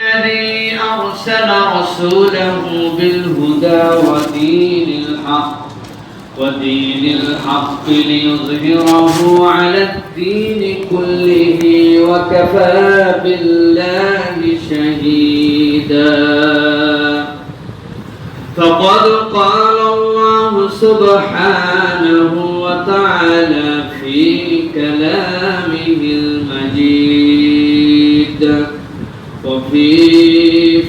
الذي أرسل رسوله بالهدى ودين الحق ليظهره على الدين كله وكفى بالله شهيدا. فقد قال الله سبحانه وتعالى في كلامه المجيد وفي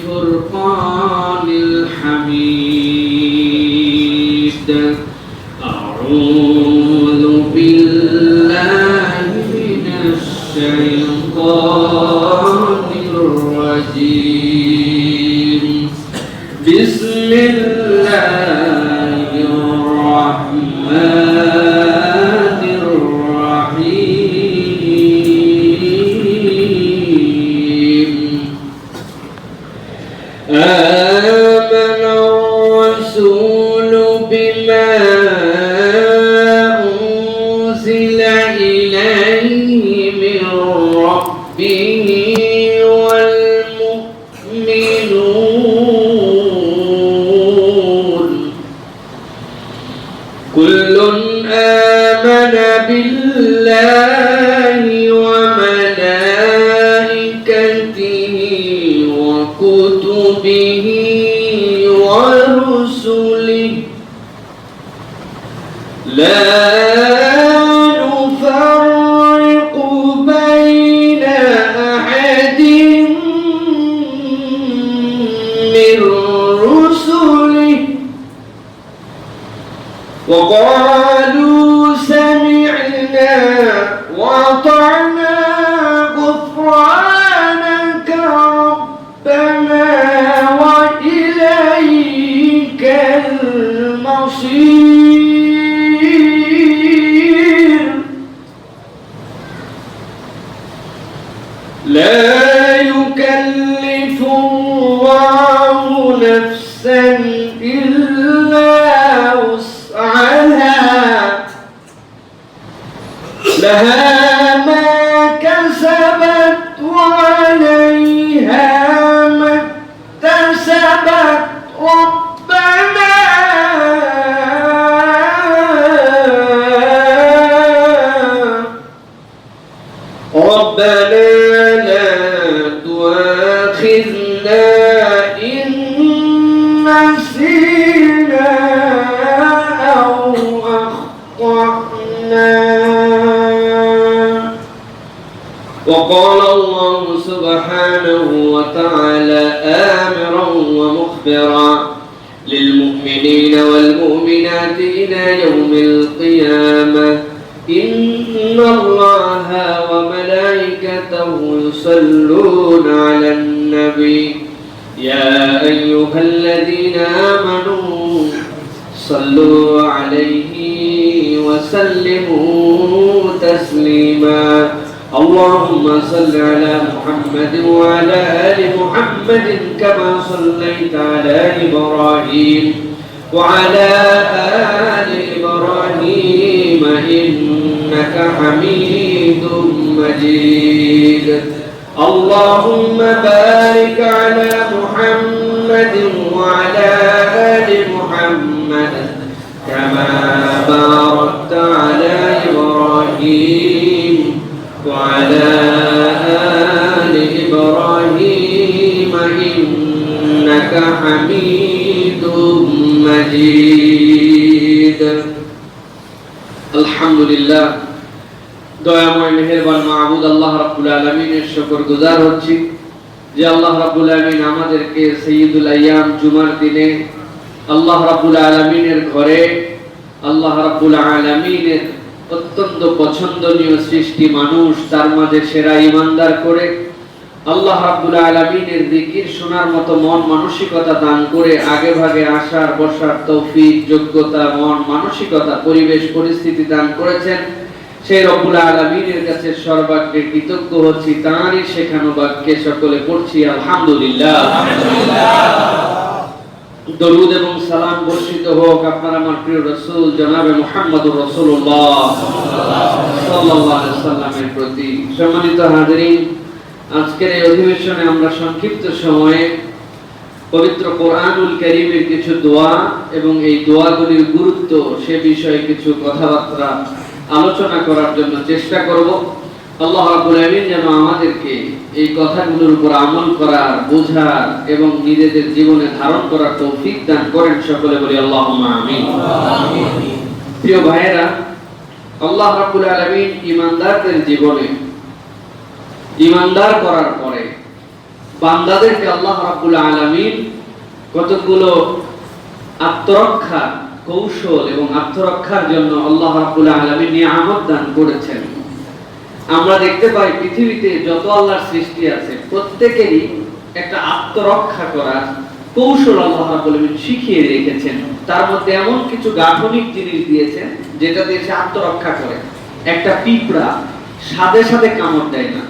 فرقان الحميد: أعوذ بالله من الشيطان الرجيم. بسم الله الرحمن الرحيم. آمن الرسول بما أنزل إليه من ربه والمؤمنون كل آمن بالله وملائكته وكتبه ورسله لا نفرق بين أحد من رسله وقالوا سمعنا وأطعنا غفرانك ربنا وإليك المصير. لا يكلف الله نفسا إلا وسعها لها ما كسبت وعليها ما اكتسبت. ربنا لا تؤاخذنا إن نسينا أو أخطأنا. وقال الله سبحانه وتعالى آمرا ومخبرا للمؤمنين والمؤمنات إلى يوم القيامة: إن الله وملائكته يصلون على النبي يا أيها الذين آمنوا صلوا عليه وسلموا تسليما. اللهم صل على محمد وعلى آل محمد كما صليت على إبراهيم وعلى آل إبراهيم إنك حميد مجيد. اللهم بارك على محمد وعلى آل محمد كما باركت على إبراهيم وعلى آل إبراهيم إنك حميد مجيد. الحمد لله। দয়াময় মেহেরবান মাবুদ আল্লাহ রাব্বুল আলামিনের শুকরগুজার হচ্ছি যে আল্লাহ রাব্বুল আলামিন আমাদেরকে সাইয়্যিদুল আইয়াম জুমার দিনে আল্লাহ রাব্বুল আলামিনের ঘরে আল্লাহ রাব্বুল আলামিনের অত্যন্ত পছন্দনীয় সৃষ্টি মানুষ তার মাঝে সেরা ঈমানদার করে আল্লাহ রাব্বুল আলামিনের জিকির শোনার মতো মন মানসিকতা দান করে আগে ভাগে আসার বসার তৌফিক যোগ্যতা মন মানসিকতা পরিবেশ পরিস্থিতি দান করেছেন। সেই রব্বুল আলামিনের কাছে সর্বাগ্রে কৃতজ্ঞ হচ্ছি। তাঁরই শেখানো বাক্যে সকলে পড়ছি আলহামদুলিল্লাহ। দরুদ এবং সালাম বর্ষিত হোক আপনার আমার প্রিয় রাসূল জনাবে মুহাম্মদুর রাসূলুল্লাহ সাল্লাল্লাহু আলাইহি ওয়াসাল্লামের প্রতি। সম্মানিত হাজিরিন, আজকের এই অধিবেশনে আমরা সংক্ষিপ্ত সময়ে পবিত্র কোরআনুল কারীমের কিছু দোয়া এবং এই দোয়াগুলির গুরুত্ব সে বিষয়ে কিছু কথাবার্তা আলোচনা করার জন্য চেষ্টা করব। আল্লাহ রাব্বুল আমিন যেন আমাদেরকে এই কথাগুলোর উপর আমল করার, বোঝার এবং নিজেদের জীবনে ধারণ করার তৌফিক দান করেন। সকলে বলি আল্লাহুম্মা আমিন। প্রিয় ভাইয়েরা, আল্লাহ রাব্বুল আলামিন ঈমানদারদের জীবনে ঈমানদার করার পরে বান্দাদেরকে আল্লাহ রাব্বুল আলামিন কতগুলো আত্মরক্ষা কৌশল এবং আত্মরক্ষার জন্য আল্লাহ রাব্বুল আলামিন নিয়ামত দান করেছেন। আমরা দেখতে পাই পৃথিবীতে যত আল্লাহর সৃষ্টি আছে প্রত্যেকেরই একটা আত্মরক্ষা করার কৌশল আল্লাহ রাব্বুল আলামিন শিখিয়ে রেখেছেন। তার মধ্যে এমন কিছু গাঠনিক জিনিস দিয়েছেন যেটা দিয়ে সে আত্মরক্ষা করে। একটা পিঁপড়া সাথে সাথে কামড় দেয় না।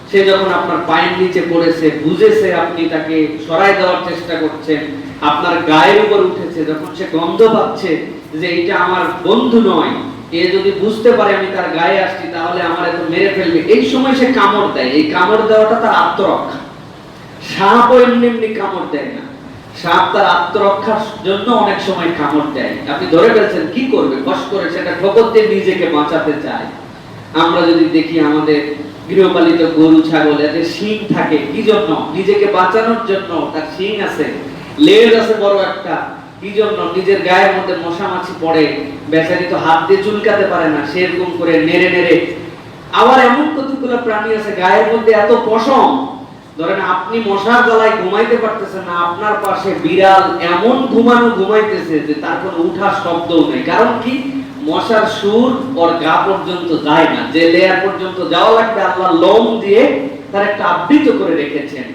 সে যখন আপনার পায়ের নিচে পড়েছে, বুঝেছে আপনি তাকে সরাই দেওয়ার চেষ্টা করছেন, আপনার গায়ের উপর উঠেছে, যখন সে গন্ধ পাচ্ছে যে এটা আমার বন্ধু নয়, এ যদি বুঝতে পারে আমি তার গায়ে আসছি তাহলে আমার এত মেরে ফেলবে, এই সময় সে কামড় দেয়। এই কামড় দেওয়াটা তার আত্মরক্ষা। সাপও এমনি এমনি কামড় দেয় না। সাপ তার আত্মরক্ষার জন্য অনেক সময় কামড় দেয়। আপনি ধরে ফেলছেন, কি করবে? কষ্ট করে সেটা ঠোকর দিয়ে নিজেকে বাঁচাতে চায়। আমরা যদি দেখি আমাদের গৃহপালিত গরু ছাগল, এদের শিং থাকে কি জন্য? নিজেকে বাঁচানোর জন্য। তার শিং আছে, লেজ আছে বড় একটা, কি জন্য? নিজের গায়ের মধ্যে মশা মাছি পড়ে, বেচারি তো হাত দিয়ে চুলকাতে পারে না, সেরকম করে নেড়ে নেড়ে। আবার এমন কতগুলো প্রাণী আছে গায়ের মধ্যে এত পশম, ধরেন আপনি মশার জ্বালায় ঘুমাইতে পারতেছেন না, আপনার পাশে বিড়াল এমন ঘুমাইতেছে যে তার কোনো উঠার শব্দও নেই। কারণ কি? মশার সুর ওর গা পর্যন্ত যায় না, যে লেয়ার পর্যন্ত যাওয়া লাগবে আল্লাহ লোম দিয়ে তার একটা আবৃত করে রেখেছেন।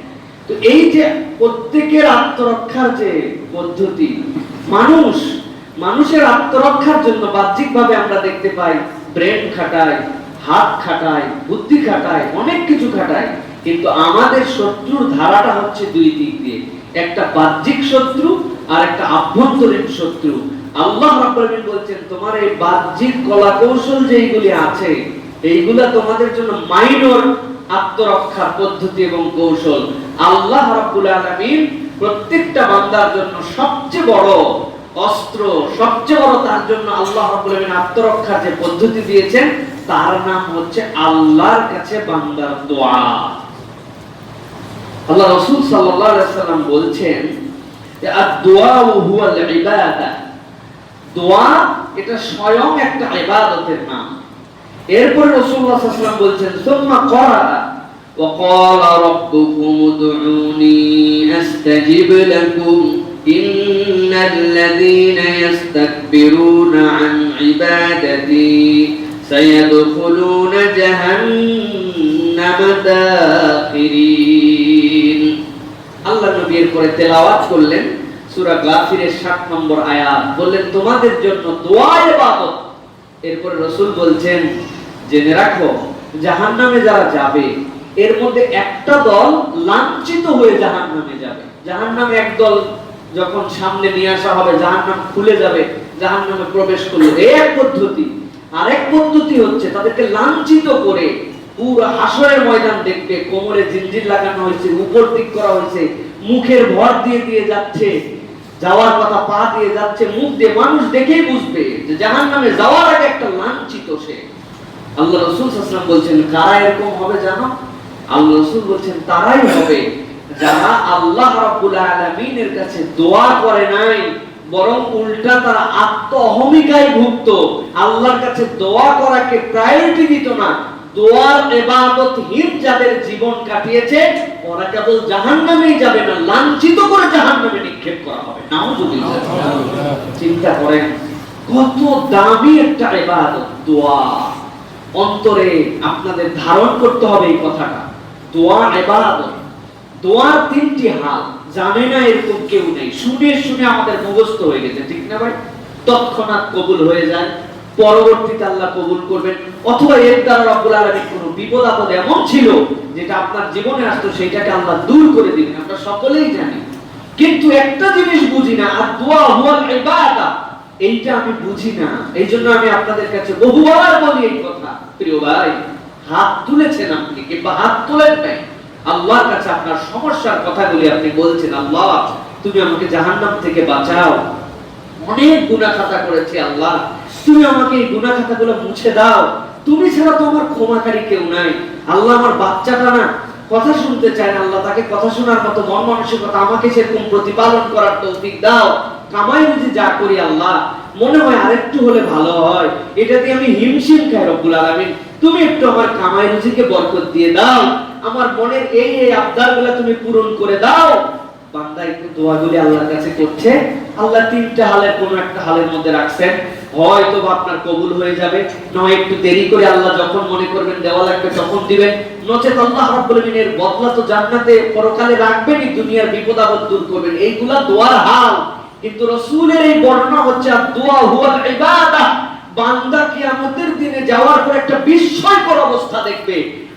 তো এই যে প্রত্যেকের আত্মরক্ষার যে পদ্ধতি, মানুষের আত্মরক্ষার জন্য বাহ্যিকভাবে আমরা দেখতে পাই ব্রেন খাটায়, হাত খাটায়, বুদ্ধি খাটায়, অনেক কিছু খাটায়। কিন্তু আমাদের শত্রুর ধারাটা হচ্ছে দুই দিক দিয়ে, একটা বাহ্যিক শত্রু আর একটা আভ্যন্তরীণ শত্রু। আল্লাহ রাব্বুল আলামিন বলছেন তোমার এই বাহ্যিক কলা কৌশল যেগুলি আছে এইগুলা তোমাদের জন্য মাইনর আত্মরক্ষার পদ্ধতি এবং কৌশল। আল্লাহ রাব্বুল আলামিন প্রত্যেকটা বান্দার জন্য সবচেয়ে বড় অস্ত্র, সবচেয়ে বড় তার জন্য আল্লাহ রাব্বুল আলামিন আত্মরক্ষার যে পদ্ধতি দিয়েছেন তার নাম হচ্ছে আল্লাহর কাছে বান্দার দোয়া। আল্লাহ রাসূল সাল্লাল্লাহু আলাইহি ওয়াসাল্লাম বলছেন যে আদ-দুআ হুয়াল ইবাদা। দোয়া এটা স্বয়ং একটা ইবাদতের নাম। এরপর রাসূলুল্লাহ সাল্লাল্লাহু আলাইহি ওয়াসাল্লাম বলছেন সুম্মা ক্বারা ওয়া ক্বালা রাব্বুকুম উদউনি আস্তাজিব লাকুম ইন্নাল্লাযীনা ইস্তাকবিরুনা আন ইবাদাতি সায়াদখুলুনা জাহান্নাম দাখিরিন। আল্লাহ নবী এরপরে তেলাওয়াত করলেন সূরা গাফিরের 7 নম্বর আয়াত, বললেন তোমাদের জন্য দোয়া ইবাদত। এরপর রাসূল বলছেন জেনে রাখো জাহান্নামে যারা যাবে এর মধ্যে একটা দল লাঞ্ছিত হয়ে জাহান্নামে যাবে। জাহান্নামে এক দল যখন সামনে নিয়ে আসা হবে, জাহান্নাম খুলে যাবে, জাহান্নামে প্রবেশ করলো, এই এক পদ্ধতি। আরেক পদ্ধতি হচ্ছে তাদেরকে লাঞ্ছিত করে পুরো হাসরের ময়দান দেখবে, কোমরে জিনজির লাগানো হয়েছে, উপর দিক করা হয়েছে, মুখের ভর দিয়ে দিয়ে যাচ্ছে, যাওয়ার কথা পা দিয়ে যাচ্ছে, মুখ দিয়ে, মানুষ দেখেই বুঝবে যে জাহান্নামে যাওয়ার আগে একটা লাঞ্ছিত সে। আল্লাহ রাসূল সাল্লাল্লাহু আলাইহি ওয়াসাল্লাম বলছেন কারা এরকম হবে জানো? আল্লাহ রাসূল বলছেন তারাই হবে যারা আল্লাহ রাব্বুল আলামিনের কাছে দোয়া করে নাই, বরং উল্টা তারা আত্ম অহমিকায় ভুগত, আল্লাহর কাছে দোয়া করাকে প্রায়োরিটি দিত না। দোয়ার ইবাদতহীন যাদের জীবন কাটিয়েছে ওরা কেবল জাহান্নামেই যাবে না, লাঞ্ছিত করে জাহান্নামে নিক্ষেপ করা হবে। নাউযুবিল্লাহ। চিন্তা করেন কত দামি একটা ইবাদত দোয়া। অন্তরে আপনাদের ধারণ করতে হবে এই কথাটা, দোয়া ইবাদত। দোয়ার তিনটি হাল জানে না এরকম কেউ নেই, শুনে শুনে আমাদের মুখস্থ হয়ে গেছে, ঠিক না ভাই? তৎক্ষণাৎ কবুল হয়ে যায়, পরবর্তীতে আল্লাহ কবুল করবেন, অথবা এর দ্বারা রব্বুল আলামিন কোনো বিপদ আপদ এমন ছিল যেটা আপনার জীবনে আসতো সেইটাকে আল্লাহ দূর করে দিবেন, আমরা সকলেই জানি। কিন্তু একটা জিনিস বুঝি না, আর দোয়া হুয়াল ইবাদা, এইটা আমি বুঝি না। এইজন্য আমি আপনাদের কাছে বহুবার বলি এই কথা, প্রিয় ভাই, হাত তুলেছেন আপনি কিংবা হাত তোলেন নাই, আল্লাহর কাছে আপনার সমস্যার কথাগুলি আপনি বলছেন, আল্লাহ তুমি আমাকে জাহান্নাম থেকে বাঁচাও, অনেক গুনাহ খাতা করেছি আল্লাহ, তুমি আমাকে এই গুনাহ খাতাগুলো মুছে দাও, তুমি ছাড়া তো আমার ক্ষমাকারী কেউ নাই। আল্লাহ আমার বাচ্চাটা না কথা শুনতে চায় না, আল্লাহ তাকে কথা শোনার মতো মন মানসিকতা, আমাকে সেরকম প্রতিপালন করার তৌফিক দাও। কামাই রুজি যা করি আল্লাহ মনে হয় আরেকটু হলে ভালো হয়, এটা দিয়ে আমি হিমশিম খাই রব্বুল আলামিন, তুমি একটু আমার কামাই রুজিকে বরকত দিয়ে দাও, আমার মনের এই এই আবদারগুলো তুমি পূরণ করে দাও। বান্দা একটু দোয়াগুলি আল্লাহর কাছে করছে, আল্লাহ তিনটা হালের কোন একটা হালের মধ্যে রাখছেন, হয়তো আপনার কবুল হয়ে যাবে, নয় একটু দেরি করে আল্লাহ যখন মনে করবেন দেওয়া লাগবে তখন দিবেন, নচেত আল্লাহ রাব্বুল আলামিনের বদলা তো জান্নাতে পরকালে রাখবেনই, দুনিয়ার বিপদ আপদ দূর করবেন। এইগুলা দোয়ার হাল, কিন্তু রাসূলের এই বর্ণনা হচ্ছে দোয়া হুয়াল ইবাদাহ। বান্দা কিয়ামতের দিনে যাওয়ার পর একটা বিস্ময়কর অবস্থা দেখবে,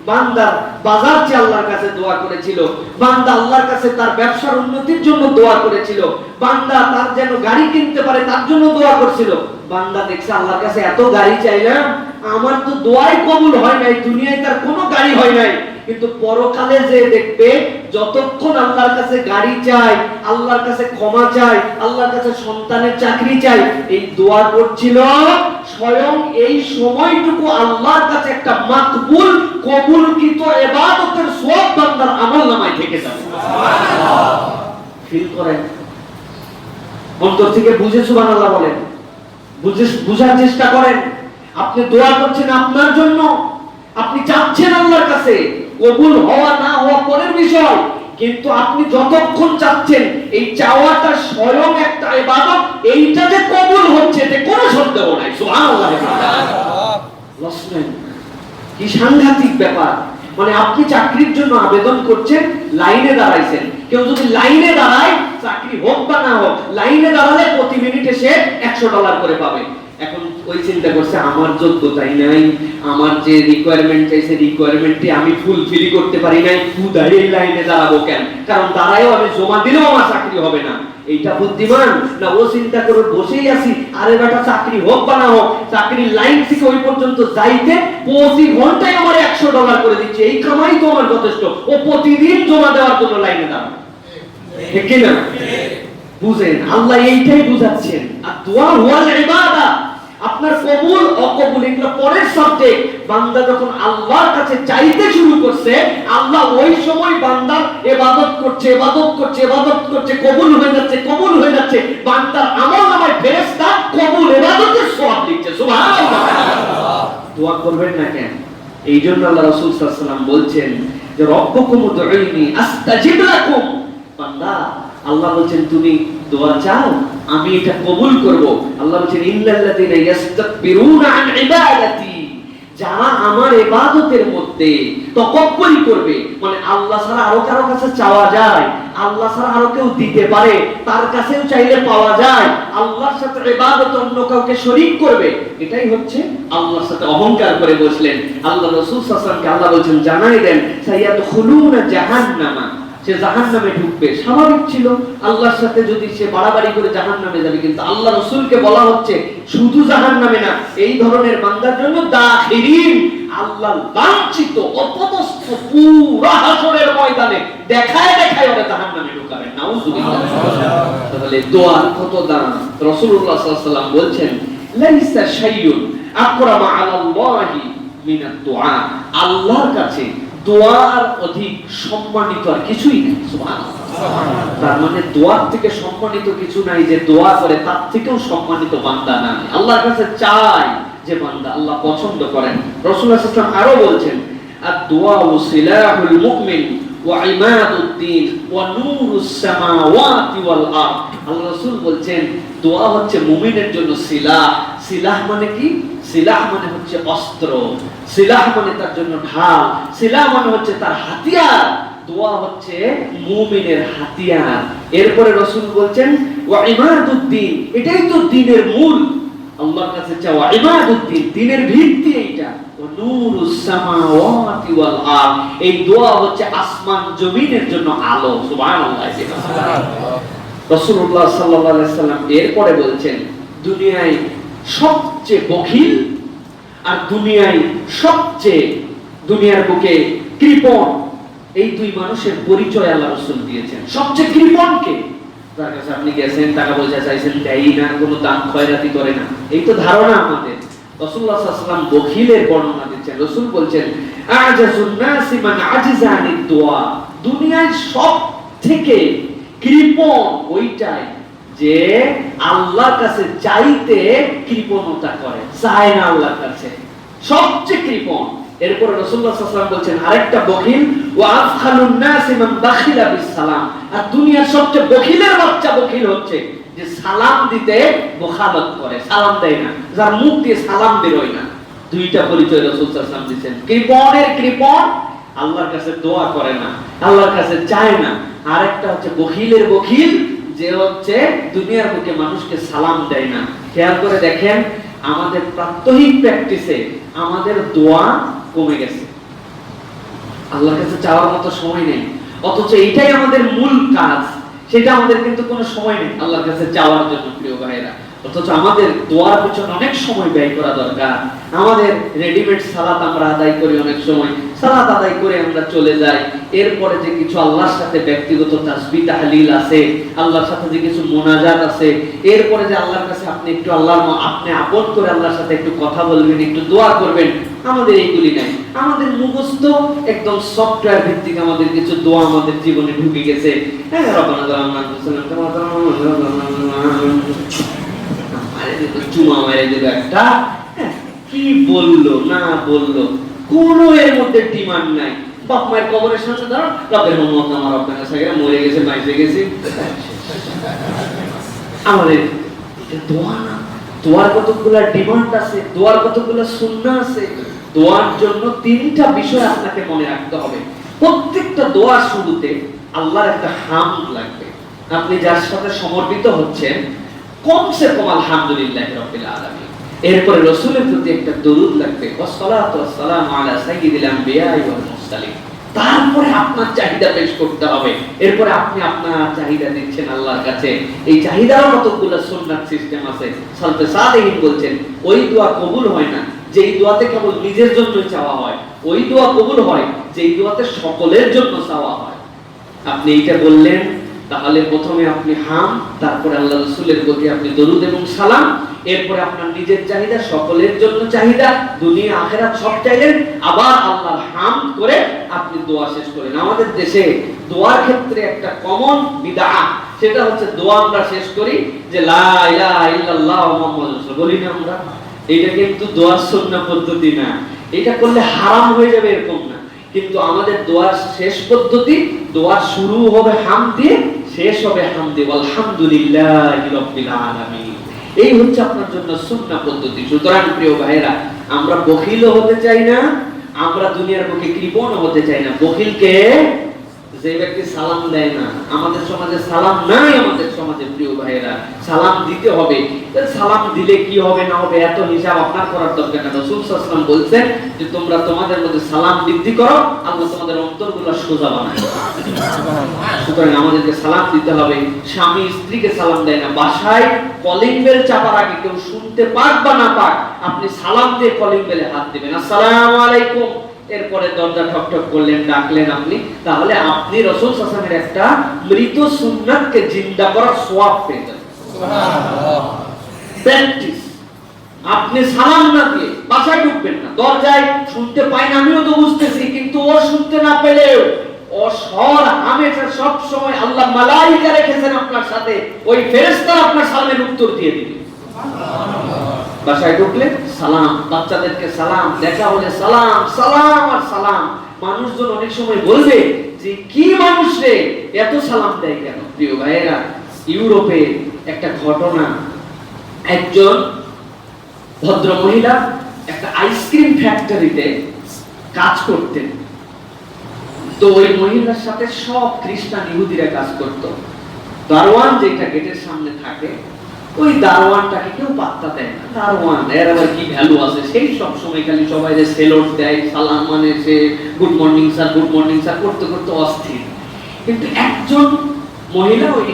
বান্দা বাজার চেয়ে আল্লাহর কাছে দোয়া করেছিল, বান্দা আল্লাহর কাছে তার ব্যবসার উন্নতির জন্য দোয়া করেছিল, বান্দা তার যেন গাড়ি কিনতে পারে তার জন্য দোয়া করছিল, বান্দা দেখছে আল্লাহর কাছে এত গাড়ি চাইলাম, আমার তো দোয়াই কবুল হয় নাই, দুনিয়ায় তার কোনো গাড়ি হয় নাই, কিন্তু পরকালে যে দেখবে যতক্ষণ আল্লাহর কাছে গাড়ি চাই, আল্লাহর কাছে ক্ষমা চাই, আল্লাহর কাছে সন্তানের চাকরি চাই, এই দোয়া করছিল, স্বয়ং এই সময়টুকু আল্লাহর কাছে একটা মাকবুল কবুলকৃত ইবাদতের সওয়াব বান্দার আমলনামায় থেকে যাবে। সুবহানাল্লাহ। ফিল করেন, অন্তর থেকে বুঝে সুবহানাল্লাহ বলেন, বুঝার চেষ্টা করেন। আপনি দোয়া করছেন আপনার জন্য, আপনি চাচ্ছেন আল্লাহর কাছে, কবুল হওয়া না হওয়া পরের বিষয়, কিন্তু আপনি যতক্ষণ চাচ্ছেন এই চাওয়াটা স্বয়ং একটা ইবাদত, এইটা যে কবুল হচ্ছে এতে কোনো সন্দেহ নাই। সুবহানাল্লাহ। কি সাংঘাতিক ব্যাপার, মানে আপনি চাকরির জন্য আবেদন করছেন, লাইনে দাঁড়াইছেন, কেউ যদি লাইনে দাঁড়ায়, চাকরি হোক বা না হোক, লাইনে দাঁড়ালে প্রতি মিনিটে সে $100 করে পাবে। এখন ওই চিন্তা করছে আমার যোগ্যতাই নাই, আমার যে রিকোয়ারমেন্ট চাইছে রিকোয়ারমেন্টটি আমি ফুলফিল করতে পারি নাই, খুদাই এই লাইনে দাঁড়াবো কেন, কারণ দাঁড়ায়ও আমি জমা দিলেও আমার চাকরি হবে না। এইটা বুদ্ধিমান না ও চিন্তা করে বসেই আছি, আরে বেটা চাকরি হোক বা না হোক, চাকরির লাইন থেকে ওই পর্যন্ত যাইতে প্রতি ঘন্টায় আমার $100 করে দিচ্ছে, এই কামাই তো আমার যথেষ্ট, ও প্রতিদিন জমা দেওয়ার জন্য লাইনে দাঁড়াবে, ঠিক কি না? বুঝেন, আল্লাহ এইটাই বুঝাচ্ছেন। আর দোয়া হুয়াল ইবাদাহ, আপনার কবুল অকবুল এগুলো পরের সাবজেক্ট। বান্দা যখন আল্লাহর কাছে চাইতে শুরু করছে, আল্লাহ ওই সময় বান্দার ইবাদত করছে, ইবাদত করছে, ইবাদত করছে, কবুল হয়ে যাচ্ছে, কবুল হয়ে যাচ্ছে, বান্দার আমলনামায় ফেরেশতা কবুল ইবাদতের সওয়াব লিখছে। সুবহানাল্লাহ। দোয়া করবেন না কেন? এইজন্য আল্লাহ রাসূল সাল্লাল্লাহু আলাইহি ওয়াসাল্লাম বলছেন যে রব্বুকুম উদউনি আস্তাজিব লাকুম। বান্দা, আল্লাহ বলেন তুমি দোয়া চাও আমি এটা কবুল করব। আল্লাহ বলেন ইন্নাল্লাযিনা ইস্তাকবিরুনা আন ইবাদাতি, যারা আমার ইবাদতের মধ্যে তাকাব্বুরি করবে, মানে আল্লাহ ছাড়া আরো কারো কাছে চাওয়া যায়, আল্লাহ ছাড়া আরো কেউ দিতে পারে, তার কাছেও চাইলে পাওয়া যায়, আল্লাহর সাথে ইবাদত অন্য কাউকে শরীক করবে, এটাই হচ্ছে আল্লাহর সাথে অহংকার করে বসলেন। আল্লাহ রাসূল সাল্লাল্লাহু আলাইহি ওয়াসাল্লামকে আল্লাহ বলেন জানাই দেন সায়াদখুলুনা জাহান্নামা, সে জাহান্নামে ঢুকবে। স্বাভাবিক ছিল আল্লাহর সাথে যদি সে বাড়াবাড়ি করে জাহান্নামে যাবে, কিন্তু আল্লাহ রাসূলকে বলা হচ্ছে শুধু জাহান্নামে না, এই ধরনের বান্দার জন্য দাখিরিন, আল্লাহ লাঞ্ছিত অপদস্থ পুরা হাসরের ময়দানে দেখায় দেখায় ওরা জাহান্নামে ঢুকাবেন। নাউযুবিল্লাহ। তাহলে দোয়ার কত দাম। রাসূলুল্লাহ সাল্লাল্লাহু আলাইহি ওয়াসাল্লাম বলছেন লাইসা শাইউন আকরামা আলাল্লাহি মিনাদ দুআ, আল্লাহর কাছে দোয়ার অধিক সম্মানিত আর কিছুই নেই। সুবহানাল্লাহ। তার মানে দোয়ার থেকে সম্মানিত কিছু নাই, যে দোয়া করে তার থেকেও সম্মানিত বান্দা নাই। আল্লাহর কাছে চাই যে বান্দা আল্লাহ পছন্দ করেন। রাসূলুল্লাহ সাল্লাল্লাহু আলাইহি ওয়াসাল্লাম আরো বলছেন আদ-দুআ সিলাহুল মুমিন ওয়া ইমাদুদ্দিন ওয়া নূরুস সামাওয়াতি ওয়াল আরদ। আল্লাহ রাসূল বলছেন দোয়া হচ্ছে মুমিনের জন্য সিলাহ। সিলাহ মানে কি? সিলাহ মানে হচ্ছে অস্ত্র, সিলাহ মানে তার জন্য ঢাল, সিলাহ মানে হচ্ছে তার হাতিয়ার। দোয়া হচ্ছে মুমিনের হাতিয়ার। এরপরে রাসূল বলছেন ওয়া ইমাদুদ্দিন, এটাই তো দ্বীনের মূল। আল্লাহর কাছে চাওয়া ইবাদুদ্দিন, দ্বীনের ভিত্তি এইটা। ওয়া নূরুস সামাওয়াতি ওয়াল আরদ, এই দোয়া হচ্ছে আসমান জমিনের জন্য আলো। সুবহানাল্লাহ। রাসূলুল্লাহ সাল্লাল্লাহু আলাইহি সাল্লাম এরপরে বলছেন দুনিয়ায় সবচেয়ে বখিল আর দুনিয়ার বুকে কৃপণ এই দুই মানুষের পরিচয় আল্লাহ রাসূল দিয়েছেন। সবচেয়ে কৃপণকে, তার কাছে আপনি গেছেন, টাকা পয়সা চাইছেন, দেয় না, কোনো দান খয়রাতি করে না, এই তো ধারণা আমাদের। রাসূলুল্লাহ সাল্লাল্লাহু আলাইহি ওয়াসাল্লাম বখিলের বর্ণনা দিচ্ছেন। রাসূল বলছেন আজাজুন নাসি মান আজিজা আনিদ দুআ, দুনিয়ায় সবথেকে কৃপণ ওইটাই যে আল্লাহর কাছে চাইতে কৃপণতা করে, চায় না আল্লাহর কাছে, সবচেয়ে কৃপণ। এরপরে রাসূলুল্লাহ সাল্লাল্লাহু আলাইহি ওয়াসাল্লাম বলছেন আরেকটা বখিল, ওয়া আফখালুন নাসি মান বাখিলা বিস সালাম, আর দুনিয়ার সবচেয়ে বখিলের বাচ্চা বখিল হচ্ছে যে সালাম দিতে বখালত করে, সালাম দেয় না, যার মুখ দিয়ে সালাম বের হয় না। দুইটা পরিচয় রাসূল সাল্লাল্লাহু আলাইহি ওয়াসাল্লাম দিয়েছেন। কৃপণের কৃপণ, আল্লাহর কাছে দোয়া করে না, আল্লাহর কাছে চায় না। আরেকটা হচ্ছে বখিলের বখিল, যে হচ্ছে দুনিয়ার বুকে মানুষকে সালাম দেয় না। খেয়াল করে দেখেন, আমাদের প্রাত্যহিক প্র্যাকটিসে আমাদের দোয়া কমে গেছে, আল্লাহর কাছে চাওয়ার মতো সময় নেই, অথচ এইটাই আমাদের মূল কাজ, সেটা আমাদের কিন্তু কোনো সময় নেই আল্লাহর কাছে চাওয়ার জন্য প্রিয় ভাইরা। অথচ আমাদের দোয়ার পিছনে অনেক সময় ব্যয় করা দরকার। আমাদের রেডিমেড সালাত আমরা আদায় করি, অনেক সময় সালাত আদায় করে আমরা চলে যাই, এরপরে যে কিছু আল্লাহর সাথে ব্যক্তিগত তাসবিহ তাহলিল আছে, আল্লাহর সাথে যে কিছু মোনাজাত আছে, এরপরে যে আল্লাহর কাছে আপনি একটু আপনি আপন করে আল্লাহর সাথে একটু কথা বলবেন, একটু দোয়া করবেন, আমাদের এইগুলি নাই। আমাদের মুখস্থ একদম সফটওয়্যার ভিত্তিক আমাদের কিছু দোয়া আমাদের জীবনে ঢুকে গেছে। হ্যাঁ, রব্বানা যালামনা চুমা মেরে দেবে একটা, কি বললো না বললো, কোনো এর মধ্যে ডিমান্ড নাই। বাপ মায়ের কবরের সামনে ধরো, রব্বের মোহাম্মদ আমার রব্বানা সাগেরা মরে গেছে, বাইসে গেছি, আমাদের দোয়া না। দোয়ার কতগুলা ডিমান্ড আছে, দোয়ার কতগুলা সুন্নাহ আছে। দোয়ার জন্য তিনটা বিষয় আপনাকে মনে রাখতে হবে। প্রত্যেকটা দোয়ার শুরুতে আল্লাহর একটা হামদ লাগবে। আপনি যার সাথে সমর্পিত হচ্ছেন, কমসে কম আলহামদুলিল্লাহি রাব্বিল আলামিন, এরপরে রাসূলের প্রতি একটা দরুদ লাগবে, ওয়াসসালাতু ওয়াসসালামু আলা সাইয়্যিদিল আমবিয়া ওয়াল মুরসালিন। তারপরে আপনার চাহিদা পেশ করতে হবে, এরপরে আপনি আপনার চাহিদা দিচ্ছেন আল্লাহর কাছে। এই চাহিদার কতগুলো সুন্নাত সিস্টেম আছে। সালফে সালেহিন বলছেন ওই দোয়া কবুল হয় না যেই দোয়াতে কেবল নিজের জন্য চাওয়া হয়, ওই দোয়া কবুল হয় যেই দোয়াতে সকলের জন্য চাওয়া হয়। আপনি এইটা বললেন, তাহলে প্রথমে আপনি হাম, তারপরে আল্লাহ রাসূলের প্রতি আপনি দরুদ এবং সালাম, এরপরে আপনার নিজের চাহিদা, সকলের জন্য চাহিদা, দুনিয়া আখিরাত সব চাইলেন, আবার আল্লাহর হামদ করে আপনি দোয়া শেষ করেন। আমাদের দেশে দোয়ার ক্ষেত্রে একটা কমন বিদআত, সেটা হচ্ছে দোয়া আমরা শেষ করি যে লা ইলাহা ইল্লাল্লাহ মুহাম্মাদুর রাসূল, বলি না আমরা। এটা কিন্তু দোয়ার সুন্নাহ পদ্ধতি না, এটা করলে হারাম হয়ে যাবে এরকম না। কিন্তু আমাদের দোয়ার শেষ পদ্ধতি, দোয়ার শুরু হবে হাম দিয়ে, শেষ হবে হাম দিয়ে, আলহামদুলিল্লাহি রাব্বিল আলামিন। এই হচ্ছে আপনার জন্য সুন্নাহ পদ্ধতি। সুতরাং প্রিয় ভাইরা, আমরা বখিলও হতে চাই না, আমরা দুনিয়ার বুকে কৃপণও হতে চাই না। বখিলকে যে ব্যক্তি সালাম দেয় না, আমাদের সমাজে সালাম নাই, আমাদের সমাজে প্রিয় ভাইরা সালাম দিতে হবে। সালাম দিলে কি হবে না হবে এত হিসাব আপনার করার দরকার নেই। রাসূল সাল্লাল্লাহু আলাইহি ওয়াসাল্লাম বলছেন যে তোমরা তোমাদের মধ্যে সালাম বৃদ্ধি করো, আল্লাহ তোমাদের অন্তরগুলো সোজা বানায়। সুতরাং আমাদেরকে সালাম দিতে হবে। স্বামী স্ত্রীকে সালাম দেয় না, বাসায় কলিং বেল চাপার আগে কেউ শুনতে পাক বা না পাক, আপনি সালাম দিয়ে কলিং বেলে হাত দিবেন, আসসালামু আলাইকুম, এরপরে দরজা ঠক ঠক করলেন, ডাকলেন আপনি, তাহলে আপনি রাসূল সাল্লাল্লাহু আলাইহি ওয়াসাল্লামের একটা মৃত সুন্নাতকে জিন্দা করার সওয়াব পেয়ে যাবেন। সুবহানাল্লাহ। প্র্যাকটিস। আপনি সালাম না দিয়ে বাসায় ঢুকবেন না, দরজায় শুনতে পাই না, আমিও তো বুঝতেছি, কিন্তু ও শুনতে না পেলেও ও স্বর হামেশা সব সময় আল্লাহ মালাইকা রেখেছেন আপনার সাথে, ওই ফেরেশতারা আপনার সালামের উত্তর দিয়ে দিবে। সুবহানাল্লাহ। বাসায় ঢুকলে সালাম, বাচ্চাদেরকে সালাম, দেখা হলে সালাম, সালাম আর সালাম। মানুষজন অনেক সময় বলবে যে কি মানুষ রে এত সালাম দেয় কেন? প্রিয় ভাইয়েরা, ইউরোপে একটা ঘটনা, একজন ভদ্র মহিলা একটা আইসক্রিম ফ্যাক্টরিতে কাজ করতেন। তো ওই মহিলার সাথে সব খ্রিস্টান ইহুদিরা কাজ করত। দারোয়ান যেটা গেটের সামনে থাকে, ওই দারোয়ানটাকে কেউ পাত্তা দেয় না। দারোয়ান এর আবার কি ভ্যালু আছে, সেই সব সময় খালি সবাই যে সেলট দেয়, সালাম মানে সে good morning sir, good morning sir করতে করতে অস্থির। কিন্তু একজন মহিলা ওই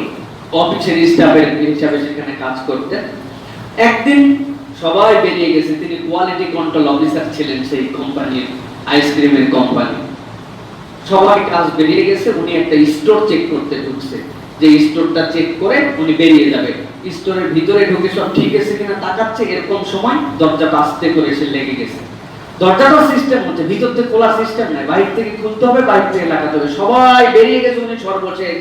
অফিসের স্টাফের হিসাবে সেখানে কাজ করতেন। একদিন সবাই বেরিয়ে গেছে, তিনি কোয়ালিটি কন্ট্রোল অফিসার ছিলেন সেই কোম্পানির, আইসক্রিমের কোম্পানি। সবার কাজ বেরিয়ে গেছে, উনি একটা স্টোর চেক করতে ঢুকছে, যে স্টোরটা চেক করে উনি বেরিয়ে যাবে। স্টোরের ভিতরে ঢুকে সব ঠিক আছে কিনা তাকাচ্ছে, এরকম সময় দরজাটা আস্তে করে এসে লেগে গেছে। দরজাটার সিস্টেম হচ্ছে ভিতর থেকে খোলা সিস্টেম নাই, বাইরে থেকে খুলতে হবে, বাইরে থেকে লাগাতে হবে। সবাই বেরিয়ে গেছে, উনি সর্বশেষ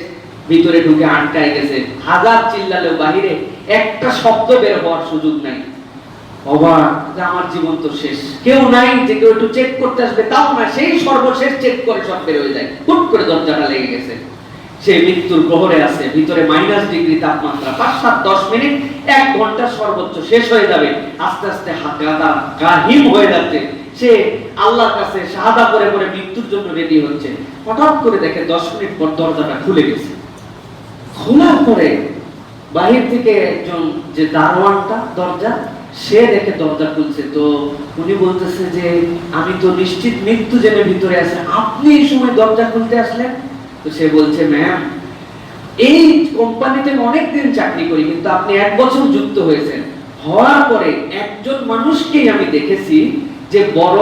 ভিতরে ঢুকে আটকায় গেছে। হাজার চিল্লালেও বাহিরে একটা শব্দ বের হওয়ার সুযোগ নাই। অবাক, আমার জীবন তো শেষ, কেউ নাই যে কেউ একটু চেক করতে আসবে, তাও না, সেই সর্বশেষ চেক করে সব বের হয়ে যায়। হুট করে দরজাটা লেগে গেছে, সে মৃত্যুর প্রহরে আছে, ভিতরে -ডিগ্রি তাপমাত্রা, 5-7-10 মিনিট 1 ঘন্টা সর্বোচ্চ শেষ হয়ে যাবে। আস্তে আস্তে গাহিম হয়ে যাচ্ছে, সে আল্লাহর কাছে শাহাদা করে করে মৃত্যুর জন্য রেডি হচ্ছে। হঠাৎ করে দেখে 10 মিনিট পর দরজাটা খুলে গেছে। খোলার পরে বাহির থেকে একজন যে দারোয়ানটা দরজা, সে দেখে দরজা খুলছে। তো উনি বলতেছে যে আমি তো নিশ্চিত মৃত্যু জেনে ভিতরে আছে, আপনি এই সময় দরজা খুলতে আসলেন? তো সে বলছে, ম্যাম, এই কোম্পানিতে অনেকদিন চাকরি করি, কিন্তু আপনি 1 বছর যুক্ত হয়েছেন, হওয়ার পরে একজন মানুষকেই আমি দেখেছি যে বড়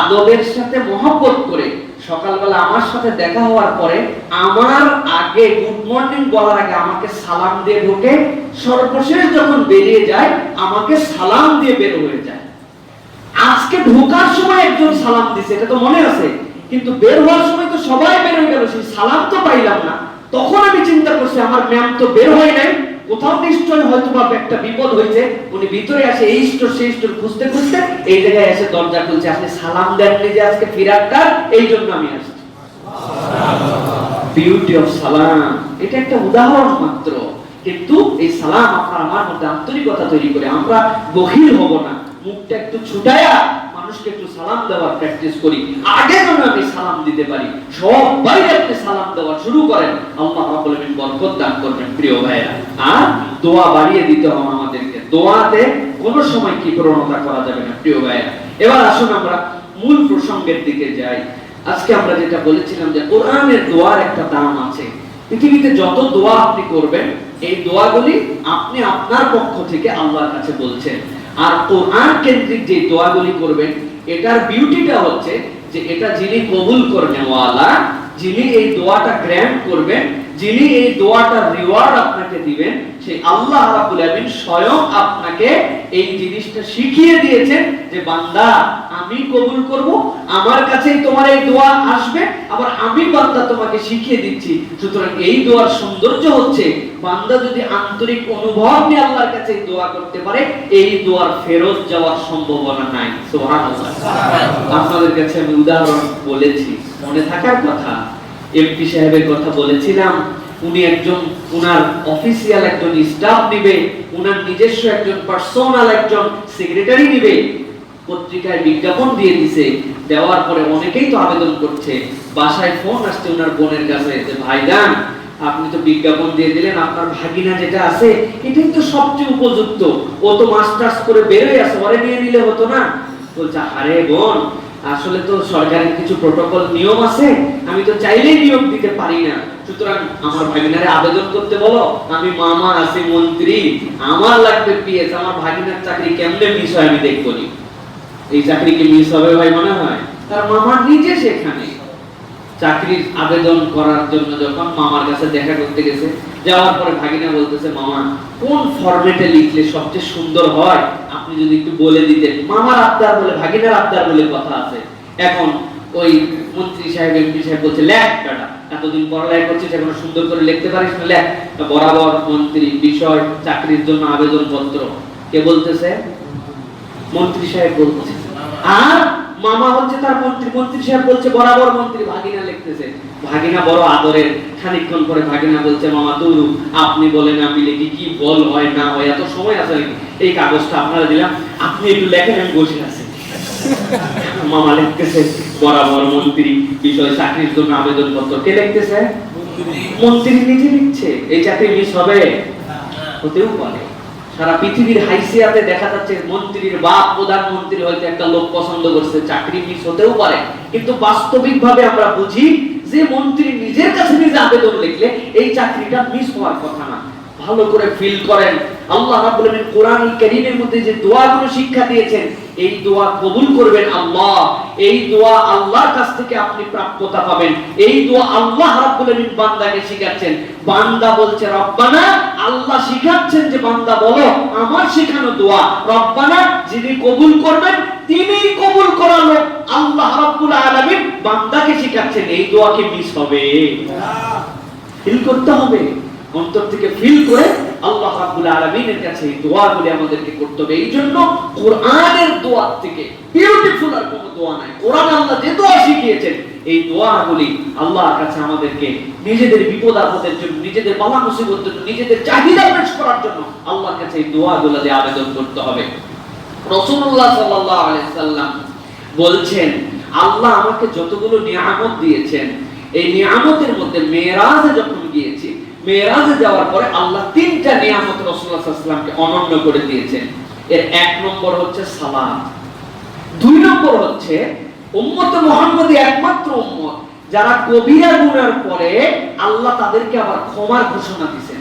আদবের সাথে মহব্বত করে সকালবেলা আমার সাথে দেখা হওয়ার পরে আমার আগে গুড মর্নিং বলার আগে আমাকে সালাম দিয়ে ঢোকে, সর্বশেষ যখন বেরিয়ে যায় আমাকে সালাম দিয়ে বের হয়ে যায়। আজকে ঢোকার সময় একজন সালাম দিছে, এটা তো মনে আছে, কিন্তু বের হওয়ার সময় তো সবাই বের হয়ে গেল, সেই সালাম তো পাইলাম না। তখন আমি চিন্তা করছি আমার ম্যাম তো বের হয় নাই, কোথাও নিশ্চয় হয়তো বা একটা বিপদ হয়েছে। উনি ভিতরে আসে, এই স্টোর সেই স্টোর খুঁজতে খুঁজতে এই জায়গায় এসে দরজা খুলছে। আপনি সালাম দেননি যে আজকে ফিরারটা, এই জন্য আমি আসছি। বিউটি অফ সালাম, এটা একটা উদাহরণ মাত্র, কিন্তু এই সালাম আপনার আমার মধ্যে আন্তরিকতা তৈরি করে আমরা বখিল হব না, মুখটা একটু ছুটায়া মানুষকে একটু সালাম দেওয়ার প্র্যাকটিস করি। আগে যেন আমি সালাম দিতে পারি, সবাই আপনি সালাম দেওয়া শুরু করেন, আল্লাহ রাব্বুল আলামিন বরকত দান করবেন। প্রিয় ভাইরা, আর দোয়া বাড়িয়ে দিতে হবে আমাদেরকে, দোয়াতে কোনো সময় কি প্রণতা করা যাবে না। প্রিয় ভাইরা, এবার আসুন আমরা মূল প্রসঙ্গের দিকে যাই। আজকে আমরা যেটা বলেছিলাম যে কোরআনের দোয়ার একটা দাম আছে। পৃথিবীতে যত দোয়া আপনি করবেন, এই দোয়াগুলি আপনি আপনার পক্ষ থেকে আল্লাহর কাছে বলছেন। আর কোরআন কেন্দ্রিক যে দোয়াগুলি করবেন, এটার বিউটিটা হচ্ছে যে এটা যিনি কবুল করবেন ওয়ালা, যিনি এই দোয়াটা গ্র্যান্ট করবেন, যিনি এই দোয়াটার রিওয়ার্ড আপনাকে দিবেন, সেই আল্লাহ রাব্বুল আলামিন স্বয়ং আপনাকে এই জিনিসটা শিখিয়ে দিয়েছেন যে বান্দা আমি কবুল করব, আমার কাছেই তোমার এই দোয়া আসবে, আবার আমি বান্দা তোমাকে শিখিয়ে দিচ্ছি। সুতরাং এই দোয়ার সৌন্দর্য হচ্ছে বান্দা যদি আন্তরিক অনুভব নিয়ে আল্লাহর কাছে দোয়া করতে পারে, এই দোয়ার ফেরত যাওয়ার সম্ভাবনা নাই। সুবহানাল্লাহ। আপনাদের কাছে আমি উদাহরণ বলেছি, মনে থাকার কথা, এমপি সাহেবের কথা বলেছিলাম। উনি একজন, উনার অফিসিয়াল একজন স্টাফ নিবে, উনার নিজস্ব একজন পার্সোনাল একজন সেক্রেটারি নিবে। পত্রিকায় বিজ্ঞাপন দিয়ে দিছে, দেওয়ার পরে অনেকেই তো আবেদন করছে। বাসায় ফোন আসছে উনার বোনের কাছে যে ভাইজান, আপনি তো বিজ্ঞাপন দিয়ে দিলেন, আপনার ভাগিনা যেটা আছে এটাই তো সবচেয়ে উপযুক্ত, ও তো মাস্টার্স করে বের হয়ে আসে, ওরে নিয়ে নিলে হতো না? বলছে, আরে বোন, আসলে তো সরকারের কিছু প্রটোকল নিয়ম আছে, আমি তো চাইলেই নিয়োগ দিতে পারি না, সুতরাং আমার ভাগিনারে আবেদন করতে বলো। আমি মামা আছি মন্ত্রী, আমার লাগবে পিএস, আমার ভাগিনার চাকরি কেমনে মিস হয় আমি দেখবো নি। এই চাকরি কি মিস হবে ভাই মনে হয়? তার মামা নিজে সেখানে চাকরির আবেদন করার জন্য যখন মামার কাছে দেখা করতে গেছে, যাওয়ার পরে ভাগিনা বলতেছে, মামা কোন ফরম্যাটে লিখলে সবচেয়ে সুন্দর হয় আপনি যদি একটু বলে দিতেন। মামার আবদার বলে, ভাগিনার আবদার বলে কথা আছে। এখন ওই মন্ত্রী সাহেব, এমপি সাহেব বলছে, লেখ বেটা, এতদিন পড়ালেখা করছিস, এখন সুন্দর করে লিখতে পারিস না, লেখ। বরাবর মন্ত্রী বিষয় চাকরির জন্য আবেদন পত্র কে বলতেছে? মন্ত্রী সাহেব বলতেছে। আর মামা হচ্ছে তার মন্ত্রী, মন্ত্রী সাহেব বলছে বরাবর মন্ত্রী, ভাগিনা লিখতেছে। ভাগিনা বড় আদরের, খানিকক্ষণ পরে ভাগিনা বলছে, মামা দুরু, আপনি বলেন আমি লিখি, কি বল হয় না হয়, এত সময় আছে নাকি? এই কাগজটা আপনারা দিলাম, আপনি একটু লেখেন, আমি বসে আছি। মামা লিখতেছে বরাবর মন্ত্রী বিষয় চাকরির জন্য আবেদন পত্র। কে লিখতেছে? মন্ত্রী নিজে লিখছে। এই চাকরি মিস হবে? হতেও পারে। সারা পৃথিবীর হাইসিয়াতে দেখা যাচ্ছে মন্ত্রীর বাপ প্রধানমন্ত্রী হয়তো একটা লোক পছন্দ করছে, চাকরি মিস হতেও পারে। কিন্তু বাস্তবিকভাবে আমরা বুঝি যে মন্ত্রী নিজের কাছে নিজে আবেদন লিখলে এই চাকরিটা মিস হওয়ার কথা না। ভালো করে ফিল করেন। আল্লাহ রাব্বুল আলামিন কোরআনুল কারীমের মধ্যে যে দোয়াগুলো শিক্ষা দিয়েছেন, এই দোয়া কবুল করবেন আল্লাহ। এই দোয়া আল্লাহর কাছ থেকে আপনি প্রাপ্যতা পাবেন। এই দোয়া আল্লাহ রাব্বুল আলামিন বান্দাকে শিখাচ্ছেন। বান্দা বলছে রব্বানা, আল্লাহ শিখাচ্ছেন যে বান্দা বলো আমার শেখানো দোয়া। রব্বানা, যিনি কবুল করবেন তিনিই কবুল করালো। আল্লাহ রাব্বুল আলামিন বান্দাকে শিখাচ্ছেন, এই দোয়া কি মিস হবে? ফিল করতে হবে, অন্তর থেকে ফিল করে আল্লাহ রাব্বুল আলামিনের কাছে এই দোয়াগুলি আমাদেরকে করতে হবে। এইজন্য কোরআনের দোয়া থেকে বিউটিফুল আর কোনো দোয়া নাই। কোরআন আল্লাহ যে দোয়া শিখিয়েছেন, এই দোয়াগুলি আল্লাহর কাছে আমাদেরকে নিজেদের বিপদ আপদের জন্য, নিজেদের বালা মুসিবতের জন্য, নিজেদের চাহিদা পেশ করার জন্য আল্লাহর কাছে এই দোয়াগুলো দিয়ে আবেদন করতে হবে। রাসূলুল্লাহ সাল্লাল্লাহু আলাইহি সাল্লাম বলছেন, আল্লাহ আমাকে যতগুলো নিয়ামত দিয়েছেন, এই নিয়ামতের মধ্যে মেরাজে যখন গিয়েছি, মেরাজে যাওয়ার পরে আল্লাহ তিনটা নিয়ামত রাসূলুল্লাহ সাল্লাল্লাহু আলাইহি ওয়াসাল্লামকে অনন্য করে দিয়েছেন। এর এক নম্বর হচ্ছে সালাত, দুই নম্বর হচ্ছে উম্মতে মুহাম্মদী একমাত্র উম্মত যারা কবিরা গুনার পরে আল্লাহ তাদেরকে আবার ক্ষমার ঘোষণা দিয়েছেন।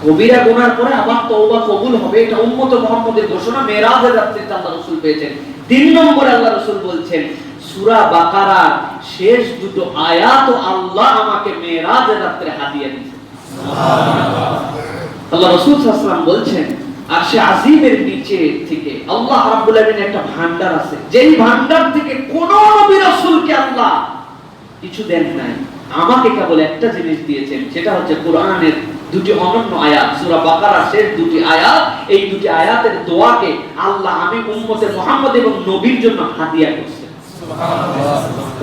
কবিরা গুনার পরে আবার তওবা কবুল হবে, এটা উম্মতে মুহাম্মদের ঘোষণা। মেরাজের রাত্রিতে আল্লাহ রাসূল পেয়েছেন। তিন নম্বরে আল্লাহ রাসূল বলছেন, সূরা বাকারার শেষ দুটো আয়াত আল্লাহ আমাকে মেরাজের রাতে হাদিয়া দিয়েছেন। সুবহানাল্লাহ। আল্লাহ রাসূল সাল্লাল্লাহু আলাইহি ওয়াসাল্লাম বলছেন, আরশে আজিমের নিচে থেকে আল্লাহ রাব্বুল আলামিনের একটা ভান্ডার আছে, যেই ভান্ডার থেকে কোন নবী রাসূলকে আল্লাহ কিছু দেন নাই, আমাকে কেবল একটা জিনিস দিয়েছেন, সেটা হচ্ছে কোরআনের দুটি অনন্য আয়াত, সূরা বাকারার শেষ দুটি আয়াত। এই দুটি আয়াতের দোয়াকে আল্লাহ আমি উম্মতে মুহাম্মদ এবং নবীর জন্য হাদিয়া করছি।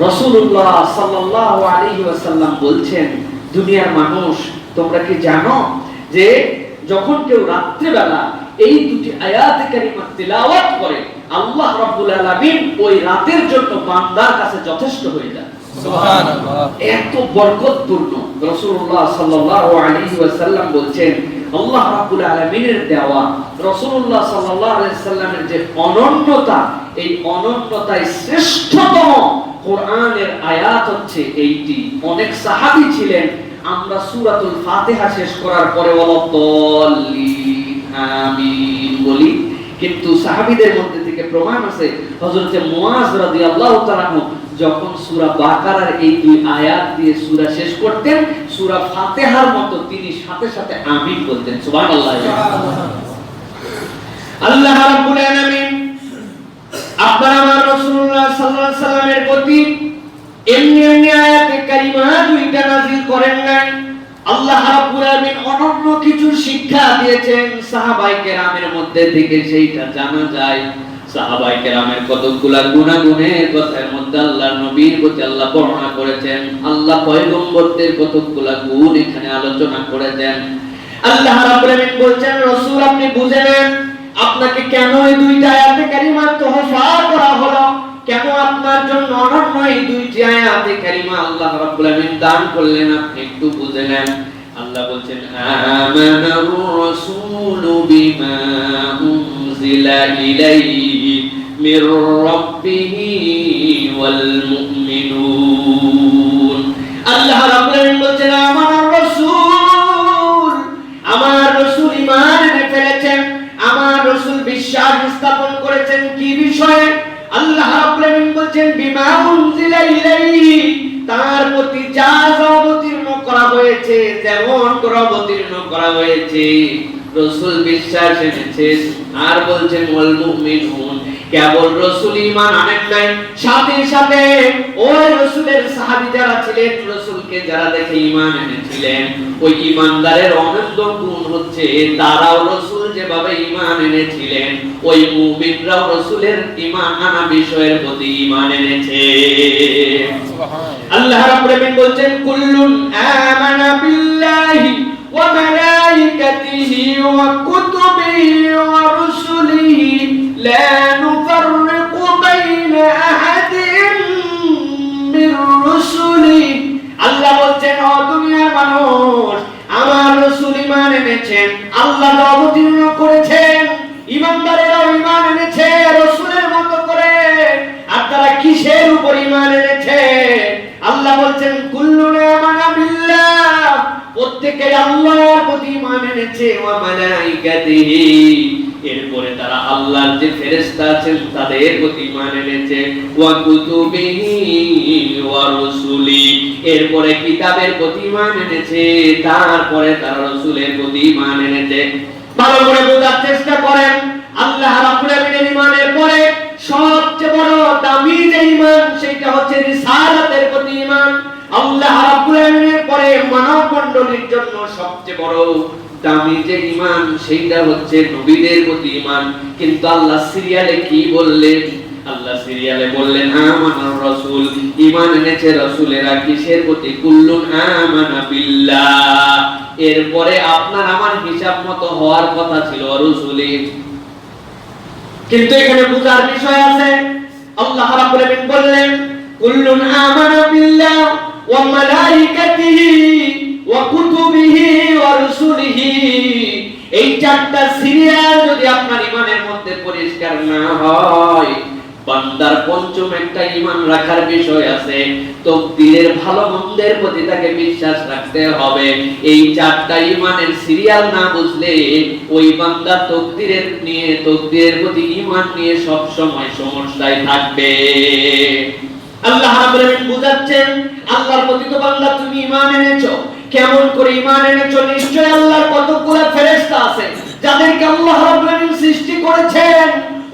রাসূলুল্লাহ সাল্লাল্লাহু আলাইহি ওয়াসাল্লাম বলছেন, দুনিয়ার মানুষ তোমরা কি জানো যে যখন কেউ রাত্রি বেলা এই দুটি আয়াতে কারিমা তিলাওয়াত করে, আল্লাহ রাব্বুল আলামিন ওই রাতের জন্য বান্দার কাছে যথেষ্ট হয়ে যায়। সুবহানাল্লাহ। এত বরকতপূর্ণ। রাসূলুল্লাহ সাল্লাল্লাহু আলাইহি ওয়াসাল্লাম বলছেন, আল্লাহ রাব্বুল আলামিনের দেওয়া রাসূলুল্লাহ সাল্লাল্লাহু আলাইহি সাল্লামের যে অনন্যতা, এই অনন্যতায় শ্রেষ্ঠতম কোরআনের আয়াত হচ্ছে এইটি। অনেক সাহাবী ছিলেন, আমরা সূরাতুল ফাতিহা শেষ করার পরে ওয়ালাদ-দাল্লিন আমিন বলি, কিন্তু সাহাবীদের মধ্যে থেকে প্রমাণ আছে হযরত মুয়াজ রাদিয়াল্লাহু তাআলা যখন সূরা বাকারার এই দুই আয়াত দিয়ে সূরা শেষ করতেন, সূরা ফাতিহার মতো তিনি সাথে সাথে আমিন বলতেন। সুবহানাল্লাহ। আল্লাহ রাব্বুল আলামিন আপনার আমার রাসূলুল্লাহ সাল্লাল্লাহু আলাইহি সাল্লামের প্রতি এমনি এমনি আয়াতে কারিমা দুইটা নাযিল করেন নাই। আল্লাহ রাব্বুল আলামিন অনন্য কিছু শিক্ষা দিয়েছেন সাহাবায়ে কেরামের মধ্যে থেকে, সেইটা জানা যায়। সাহাবায়ে কেরামের কতগুলা গুনাহের কথার মধ্যে আল্লাহ নবীর প্রতি আল্লাহ বর্ণনা করেছেন, আল্লাহ পয়গম্বরদের কতগুলা গুণ এখানে আলোচনা করেছেন। আল্লাহ রাব্বুল আলামিন বলছেন, রাসূল আপনি বুঝে নেন আপনাকে কেন এই দুইটা আয়াতে কারিমা তোহফা করা হলো, কেন আপনার জন্য অনন্য এই দুইটি আয়াতে কারিমা আল্লাহ রাব্বুল আলামিন দান করলেন, আপনি একটু বুঝে নেন। আল্লাহ বলছেন, আমানার রাসূলু বিমা উনজিলা ইলাইহি মির রাব্বিহি ওয়াল মুমিনুন। আল্লাহ রাব্বুল আলামিন বলছেন, আমানার রাসূল, আমার রাসূল ঈমান এনে ফেলেছেন, আমার রাসূল বিশ্বাস স্থাপন করেছেন কি বিষয়ে? আল্লাহ রাব্বুল আলামিন বলছেন, বিমা উনজিলা ইলাইহি, তার প্রতি যা অবতীর্ণ করা হয়েছে, যেমন করে অবতীর্ণ করা হয়েছে রাসূল বিশ্বাস এনেছেন। আর বলছেন ওয়াল মুমিনুন, কেবল রাসূল ঈমান আনেন নাই, সাথে সাথে ওই রাসূলের সাহাবী যারা ছিলেন, রাসূলকে যারা দেখে ঈমান এনেছিলেন, ওই ঈমানদারের অনন্ত গুণ হচ্ছে তারাও রাসূল যেভাবে ঈমান এনেছিলেন, ওই মুমিনরাও রাসূলের ঈমান আনা বিষয়ের প্রতি ঈমান এনেছে। সুবহানাল্লাহ। আল্লাহ রাব্বুল আলামিন বলছেন, কুল্লুন আমানা বিল্লাহি ওয়া মালাইকাতিহি ওয়া কুতুবিহি ওয়া রুসুলিহি লা নুফাররিকু বাইনা আহাদিন মির রুসুলি। আল্লাহ বলছেন, ও দুনিয়ার মানুষ, আমার রাসূল ঈমান এনেছেন, আল্লাহ অবতীর্ণ করেছেন, ঈমানদারেরা ঈমান এনেছে রাসূলের মতো করে। আর তারা কিসের উপর ঈমান এনেছে? আল্লাহ বলছেন, কুল্লুনা আমানা বিল্লাহ, প্রত্যেক প্রত্যেককে আল্লাহর প্রতি ঈমান এনেছে ওয়া মালাইকাতিহি, এরপরে তারা আল্লাহর যে ফেরেশতা আছেন তাদের প্রতি ঈমান এনেছে, ওয়া কুতুবিহি ওয়া রুসুলি, এরপরে কিতাবের প্রতি ঈমান এনেছে, তারপরে তারা রাসূলের প্রতি ঈমান এনেছে। ভালো করে বোঝার চেষ্টা করেন, আল্লাহ রাব্বুল আলামিনের ঈমানের পরে সবচেয়ে বড় দামি যে ঈমান সেটা হচ্ছে রিসালাতের প্রতি ঈমান। আল্লাহ রাব্বুল আলামিনের পরে মানব মণ্ডলীর জন্য সবচেয়ে বড় দামি যে ঈমান সেটা হচ্ছে নবীদের প্রতি ঈমান। কিন্তু আল্লাহ সিরিয়ালে কি বললেন? আল্লাহ সিরিয়ালে বললেন আমানার রাসূল, ঈমান এনেছে রাসূলেরা কিসের প্রতি? কুল্লুন আমানা বিল্লাহ। এরপরে আপনার আমার হিসাব মতো হওয়ার কথা ছিল রাসূলি, কিন্তু এখানে বুঝার বিষয় আছে। আল্লাহ রাব্বুল আলামিন বললেন কুল্লুন আমানা বিল্লাহ ওয়া মালাইকাতিহি ওয়া কুতুবিহি ওয়া রুসুলিহি। এই চারটা সিরিয়াল যদি আপনার ঈমানের মধ্যে পরিষ্কার না হয়, বান্দার পঞ্চম একটা ঈমান রাখার বিষয় আছে, তাকদীরের ভালো মন্দের প্রতি তাকে বিশ্বাস রাখতে হবে। এই চারটা ঈমানের সিরিয়াল না বুঝলে ওই বান্দা তাকদীরের প্রতি ঈমান নিয়ে সব সময় সমস্যায় থাকবে। আল্লাহ রাব্বুল আলামিন বুঝাচ্ছেন, আল্লাহর প্রতি তো বান্দা তুমি ঈমান এনেছো, কেমন করে ঈমান এনেছো? নিশ্চয় আল্লাহর কতগুলো ফেরেশতা আছে যাদেরকে আল্লাহ রাব্বুল আলামিন সৃষ্টি করেছেন।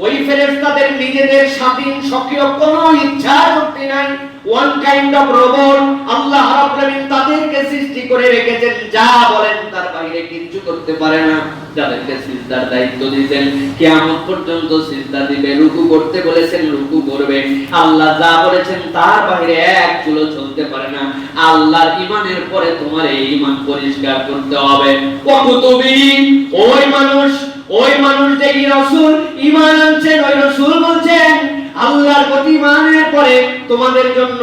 ওই ফেরেশতাদের নিজেদের স্বাধীন সক্রিয় কোনো ইচ্ছা শক্তি নাই, ওয়ান কাইন্ড অফ রোবট। আল্লাহ রাব্বুল আলামিন তাদেরকে সৃষ্টি করে রেখেছেন, যা বলেন তার বাইরে কিচ্ছু করতে পারে না। যাদেরকে সিজদার দায়িত্ব দিয়েছেন, কিয়ামত পর্যন্ত সিজদা দিবে, রুকু করতে বলেছেন রুকু করবে, আল্লাহ যা বলেছেন তার বাইরে এক চুলো চলতে পারে না। আল্লাহর ঈমানের পরে তোমার এই ঈমান পরিষ্কার করতে হবে। ওয়া কুতুবি, ওই মানুষ দেখি রাসূল ঈমান আনছেন, ওই রাসূল বলছেন আল্লাহর প্রতি ঈমানের পরে তোমাদের জন্য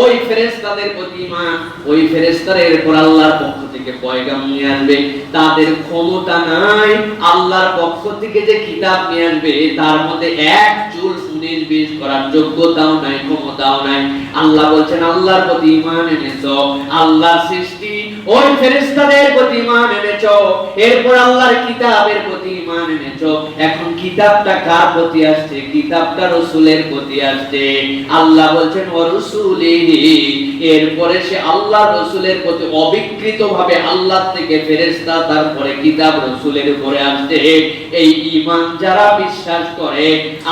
ওই ফেরেশতাদের প্রতি ঈমান। ওই ফেরেশতারা এরপর আল্লাহর পক্ষ থেকে পয়গাম নিয়ে আসবে, তাদের ক্ষমতা নাই আল্লাহর পক্ষ থেকে যে কিতাব নিয়ে আসবে তার মধ্যে এক চুল 19-20 করার যোগ্যতাও নাই, ক্ষমতাও নাই। আল্লাহ বলছেন আল্লাহর প্রতি ঈমান এনেছো, আল্লাহর সৃষ্টি ওই ফেরেশতাদের প্রতি ঈমান এনেছো, এরপর আল্লাহর কিতাবের প্রতি ঈমান এনেছো। এখন কিতাবটা কার প্রতি আসছে? কিতাবটা রাসূলের প্রতি আসছে। আল্লাহ বলছেন ওয়া রাসূলিহি, এরপরে সে আল্লাহ রাসূলের প্রতি অবিকৃতভাবে আল্লাহ থেকে ফেরেশতা, তারপরে কিতাব রাসূলের উপরে আসছে। এই ঈমান যারা বিশ্বাস করে,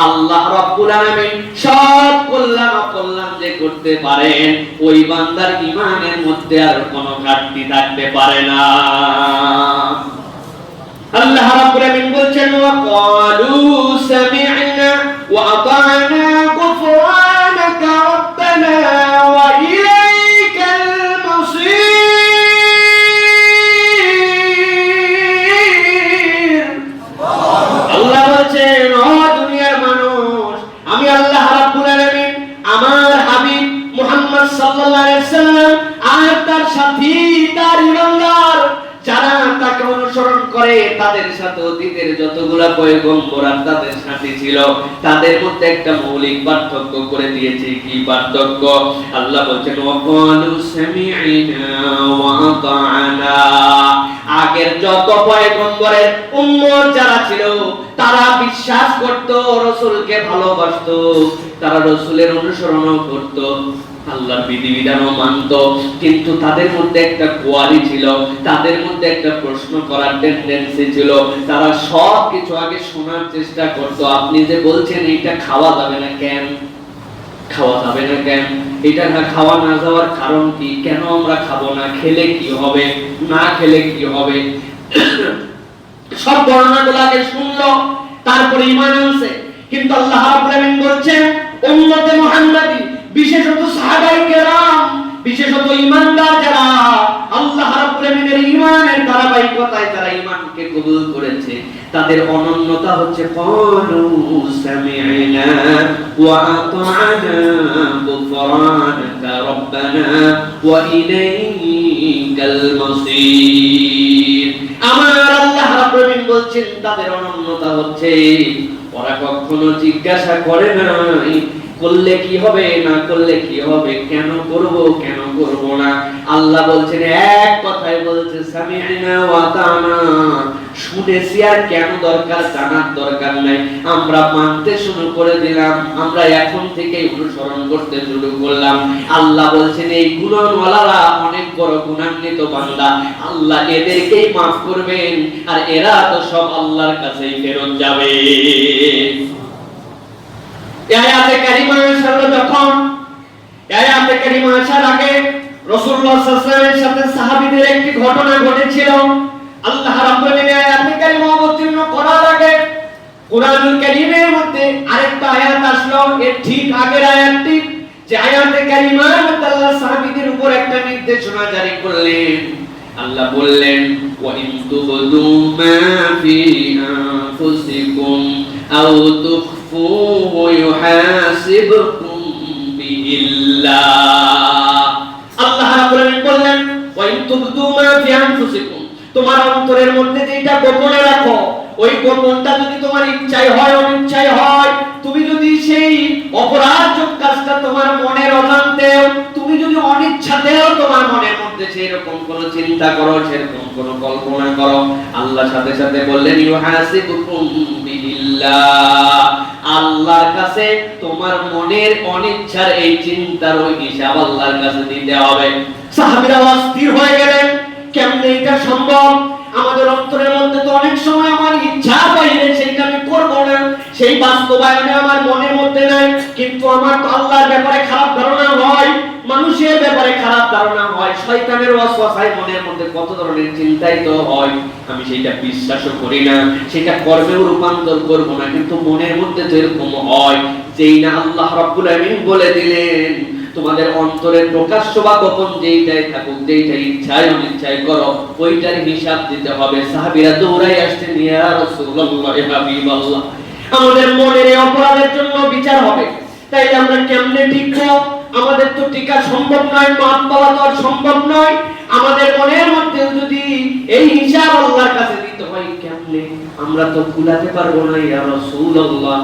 আল্লাহ রাব্বুল আলামিন সব কল্যাণ অকল্যাণ যে করতে পারেন, ওই বান্দার ঈমানের মধ্যে আর কোনো ঘাটতি থাকতে পারে না। আল্লাহ রাব্বুল আলামিন বলছেন ওয়া ক্বালু সামি'না ওয়া আতা'না গুফরানাকা রাব্বানা ওয়া ইলাইকাল মাসীর। আল্লাহ বলছেন ও দুনিয়ার মানুষ, আমি আল্লাহ রাব্বুল আলামিন আমার হাবিব মুহাম্মদ সাল্লাল্লাহু আলাইহি ওয়াসাল্লাম আর তার সাথী, তার ঈমানদার যারা তাকে অনুসরণ করে, তাদের সাথে অতীতের যতগুলা পয়গম্বর আর তাদের সাথী ছিল, তাদের মধ্যে একটা মৌলিক পার্থক্য করে দিয়েছে। কি পার্থক্য? আল্লাহ বলছেন ওয়াকালু সামি'না ওয়া আতা'না। আগের যত পয়গম্বরের উম্মত যারা ছিল তারা বিশ্বাস করত, রাসূলকে ভালোবাসতো, তারা রাসূলের অনুসরণও করত, আল্লাহর বিধিবিধানও মানত, কিন্তু তাদের মধ্যে একটা কোয়ারি ছিল, তাদের মধ্যে একটা প্রশ্ন করার টেন্ডেন্সি ছিল। তারা সব কিছু আগে শোনার চেষ্টা করত, আপনি যে বলছেন এটা খাওয়া যাবে না কেন? খাওয়া যাবে না কেন? এটা না খাওয়া না যাওয়ার কারণ কি? কেন আমরা খাবো না? খেলে কি হবে? না খেলে কি হবে? সব বর্ণনাগুলো আগে শুনলো, তারপরে ঈমান আনছে। কিন্তু আল্লাহ রাব্বুল আলামিন বলছেন উম্মতে মুহাম্মাদি, বিশেষত সাহাবায়ে কেরাম, বিশেষত ঈমানদার যারা আল্লাহ রাব্বুল আলামিনের ঈমানের ধারাবাহিকতায় যারা ঈমানকে কবুল করেছে, তাদের অনন্যতা হচ্ছে ক্বালু সামি'না ওয়া আতা'না গুফরানাকা রাব্বানা ওয়া ইলাইকাল মাসীর। আমার আল্লাহ রাব্বুল আলামিন বলছেন তাদের অনন্যতা হচ্ছে ওরা কখনো জিজ্ঞাসা করে নাই করলে কি হবে, না করলে কি হবে, কেন করব কেন করব না। আল্লাহ বলছেন এক কথায় বলছে সামি'না ওয়া আতা'না, শুনেছি আর কেন দরকার, জানার দরকার নাই, আমরা মানতে শুরু করে দিলাম, আমরা এখন থেকে অনুসরণ করতে শুরু করলাম। আল্লাহ বলছেন এই গুণওয়ালারা অনেক বড় গুণান্বিত বান্দা, আল্লাহ এদেরকেই মাফ করবেন, আর এরা তো সব আল্লাহর কাছেই ফেরত যাবে। এই আয়াতে কারিমা আসার যখন আয়াতে কারিমা আসার আগে রাসূলুল্লাহ সাল্লাল্লাহু আলাইহি ওয়াসাল্লামের সাথে সাহাবীদের একটি ঘটনা ঘটেছিল। আল্লাহ রাব্বুল আলামিন আয়াতে কারিমা অবতীর্ণ করার আগে কুরআনুল কারীমের মধ্যে আরেকটা আয়াত আসলো, এর ঠিক আগের আয়াতটি, যে আয়াতে কারিমার মধ্যে আল্লাহ সাহাবীদের উপর একটা নির্দেশনা জারি করলেন। আল্লাহ বললেন ওয়া ইন তুবদু মা ফি আনফুসিকুম আও তুখফুহু ইউহাসিবকুম বিল্লাহ। আল্লাহ রাব্বুল আলামিন বললেন ওয়া ইন তুবদু মা ফি আনফুসিকুম, তোমার অন্তরের মধ্যে যেটা গোপনে রাখো, ওই গোপনটা যদি তোমার ইচ্ছায় হয় অনিচ্ছায় হয়, তুমি যদি সেই অপরাধযোগ্য কাজটা তোমার মনের অজান্তেও, তুমি যদি অনিচ্ছাতেও তোমার মনের মধ্যে সেরকম কোনো চিন্তা করো, সেরকম কোনো কল্পনা করো, আল্লাহর সাথে সাথে বললেন ইউহাসিবুকুম বিল্লাহ, আল্লাহর কাছে তোমার মনের অনিচ্ছার এই চিন্তার ওই হিসাব আল্লাহর কাছে দিতে হবে। সাহাবীরা অস্থির হয়ে গেলেন, কেমনে এটা সম্ভব? আমাদের অন্তরের মধ্যে তো অনেক সময় আমার ইচ্ছা বাইরে সেইটা আমি করব না, সেই বাস্তবায়নে আমার মনের মধ্যে নাই, কিন্তু আমার তো আল্লাহর ব্যাপারে খারাপ ধারণা হয়, মানুষের ব্যাপারে খারাপ ধারণা হয়, শয়তানের ওয়াসওয়াসায় মনের মধ্যে কত ধরনের চিন্তাই তো হয়, আমি সেইটা বিশ্বাসও করি না, সেটা কর্মেও রূপান্তর করব না, কিন্তু মনের মধ্যে তো এরকম হয়। যেই না আল্লাহ রাব্বুল আলামিন বলে দিলেন তোমাদের অন্তরের প্রকাশ্য বা গোপন যেইটাই থাকুক, যেইটাই ইচ্ছায় অনিচ্ছায় করো, ওইটার হিসাব দিতে হবে। সাহাবীরা দৌড়াই আসছেন, ইয়া রাসূলুল্লাহ ইয়া হাবিবাল্লাহ, আমাদের মনের এই অপরাধের জন্য বিচার হবে, তাই আমরা কেমনে টিকবো? আমাদের তো টিকা সম্ভব নয়, মাপ পাওয়া তো আর সম্ভব নয়, আমাদের মনের মধ্যে যদি এই হিসাব আল্লাহর কাছে দিতে হয়, কেমনে? আমরা তো ভুলাতে পারবো না ইয়া রাসূলুল্লাহ।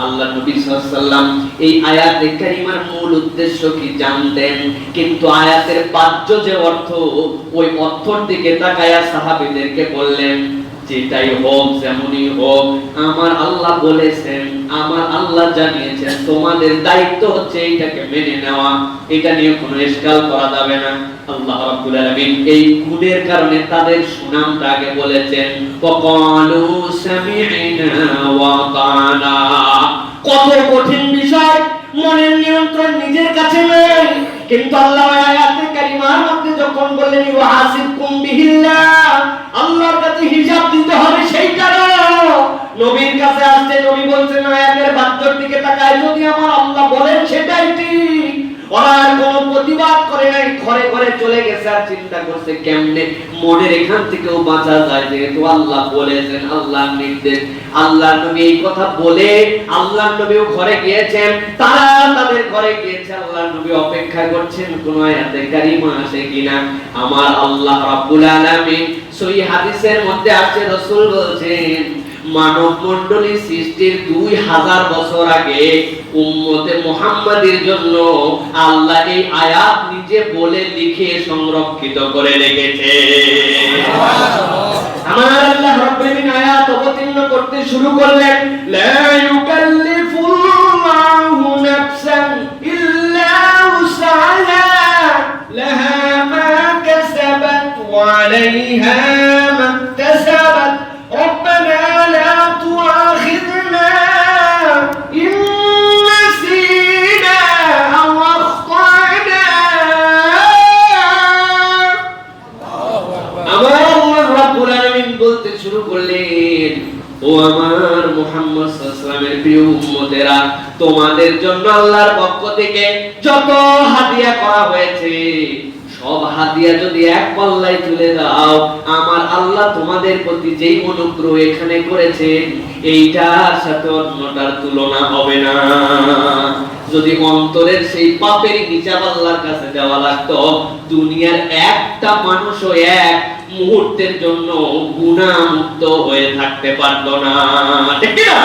আল্লাহ নবী সাল্লাল্লাহু আলাইহি ওয়াসাল্লাম এই আয়াতে কারিমার মূল উদ্দেশ্য কি জানতেন, কিন্তু আয়াতের বাহ্য যে অর্থ, ওই অর্থের দিকে তাকায়া সাহাবীদেরকে বললেন যেটাই হোক যেমনই হোক, আমার আল্লাহ বলেছেন, আমার আল্লাহ জানিয়েছেন, তোমাদের দায়িত্ব হচ্ছে এইটাকে মেনে নেওয়া, এটা নিয়ে কোনো ইশকাল করা যাবে না। আল্লাহ রাব্বুল আলামিন এই গুণের কারণে তাদের সুনামটা আগে বলেছেন, ওয়াকালু সামি'না ওয়া আতা'না। কত কঠিন বিষয়, মনের নিয়ন্ত্রণ নিজের কাছে নেই, কিন্তু আল্লাহ আয়াতে কারিমার মধ্যে যখন বললেন ইউহাসিবকুম বিল্লাহ, আল্লাহর কাছে হিসাব দিতে হবে, সেইটারও নবীর কাছে আসছে, নবী বলছেন আয়াতের বাহ্যের দিকে তাকায়, যদি আমার আল্লাহ বলেন সেটাই ঠিক। ওরা আর কোনো প্রতিবাদ করে নাই, ঘরে ঘরে চলে গেছে আর চিন্তা করছে কেমনে মনের এখান থেকেও বাঁচা যায়, যেহেতু আল্লাহ বলেছেন, আল্লাহর নির্দেশ, আল্লাহর নবী এই কথা বলে আল্লাহর নবীও ঘরে গিয়েছেন, তারা তাদের ঘরে গিয়েছে, আল্লাহর নবী অপেক্ষা করছেন কোন আয়াতে কারিমা আসে কিনা। আমার আল্লাহ রাব্বুল আলামিন সহিহ হাদিসের মধ্যে আছে, রাসূল বলছেন মানব মণ্ডলী সৃষ্টির 2000 বছর আগে উম্মতে মুহাম্মাদের জন্য আল্লাহ এই আয়াত নিজে বলে লিখে সংরক্ষিত করে রেখেছে। আমার আল্লাহ রাব্বুল আলামিন আয়াত অবতীর্ণ করতে শুরু করলেন, লা ইউকাল্লিফুল্লাহু নাফসান ইল্লা উসআহা লাহা মা কাসাবাত ওয়া আলাইহা মা ইকতাসাবাত ربنا لا تؤاخذنا إن نسينا أو أخطأنا। আমার আল্লাহ রাব্বুল আলামিন বলতে শুরু করলেন, ও আমার মুহাম্মদ সাল্লাল্লাহু আলাইহি ওয়াসাল্লামের প্রিয় উম্মতেরা, তোমাদের জন্য আল্লাহর পক্ষ থেকে যত হাদিয়া করা হয়েছে, সব হাদিয়া যদি এক পাল্লায় তুলে দাও, আমার আল্লাহ তোমাদের প্রতি যেই অনুগ্রহ এখানে করেছেন, এইটার সাথে অন্যটার তুলনা হবে না। যদি অন্তরের সেই পাপের হিসাব আল্লাহর কাছে দেওয়া লাগতো, দুনিয়ার একটা মানুষও এক মুহূর্তের জন্য গুনাহ মুক্ত হয়ে থাকতে পারতো না, ঠিক না?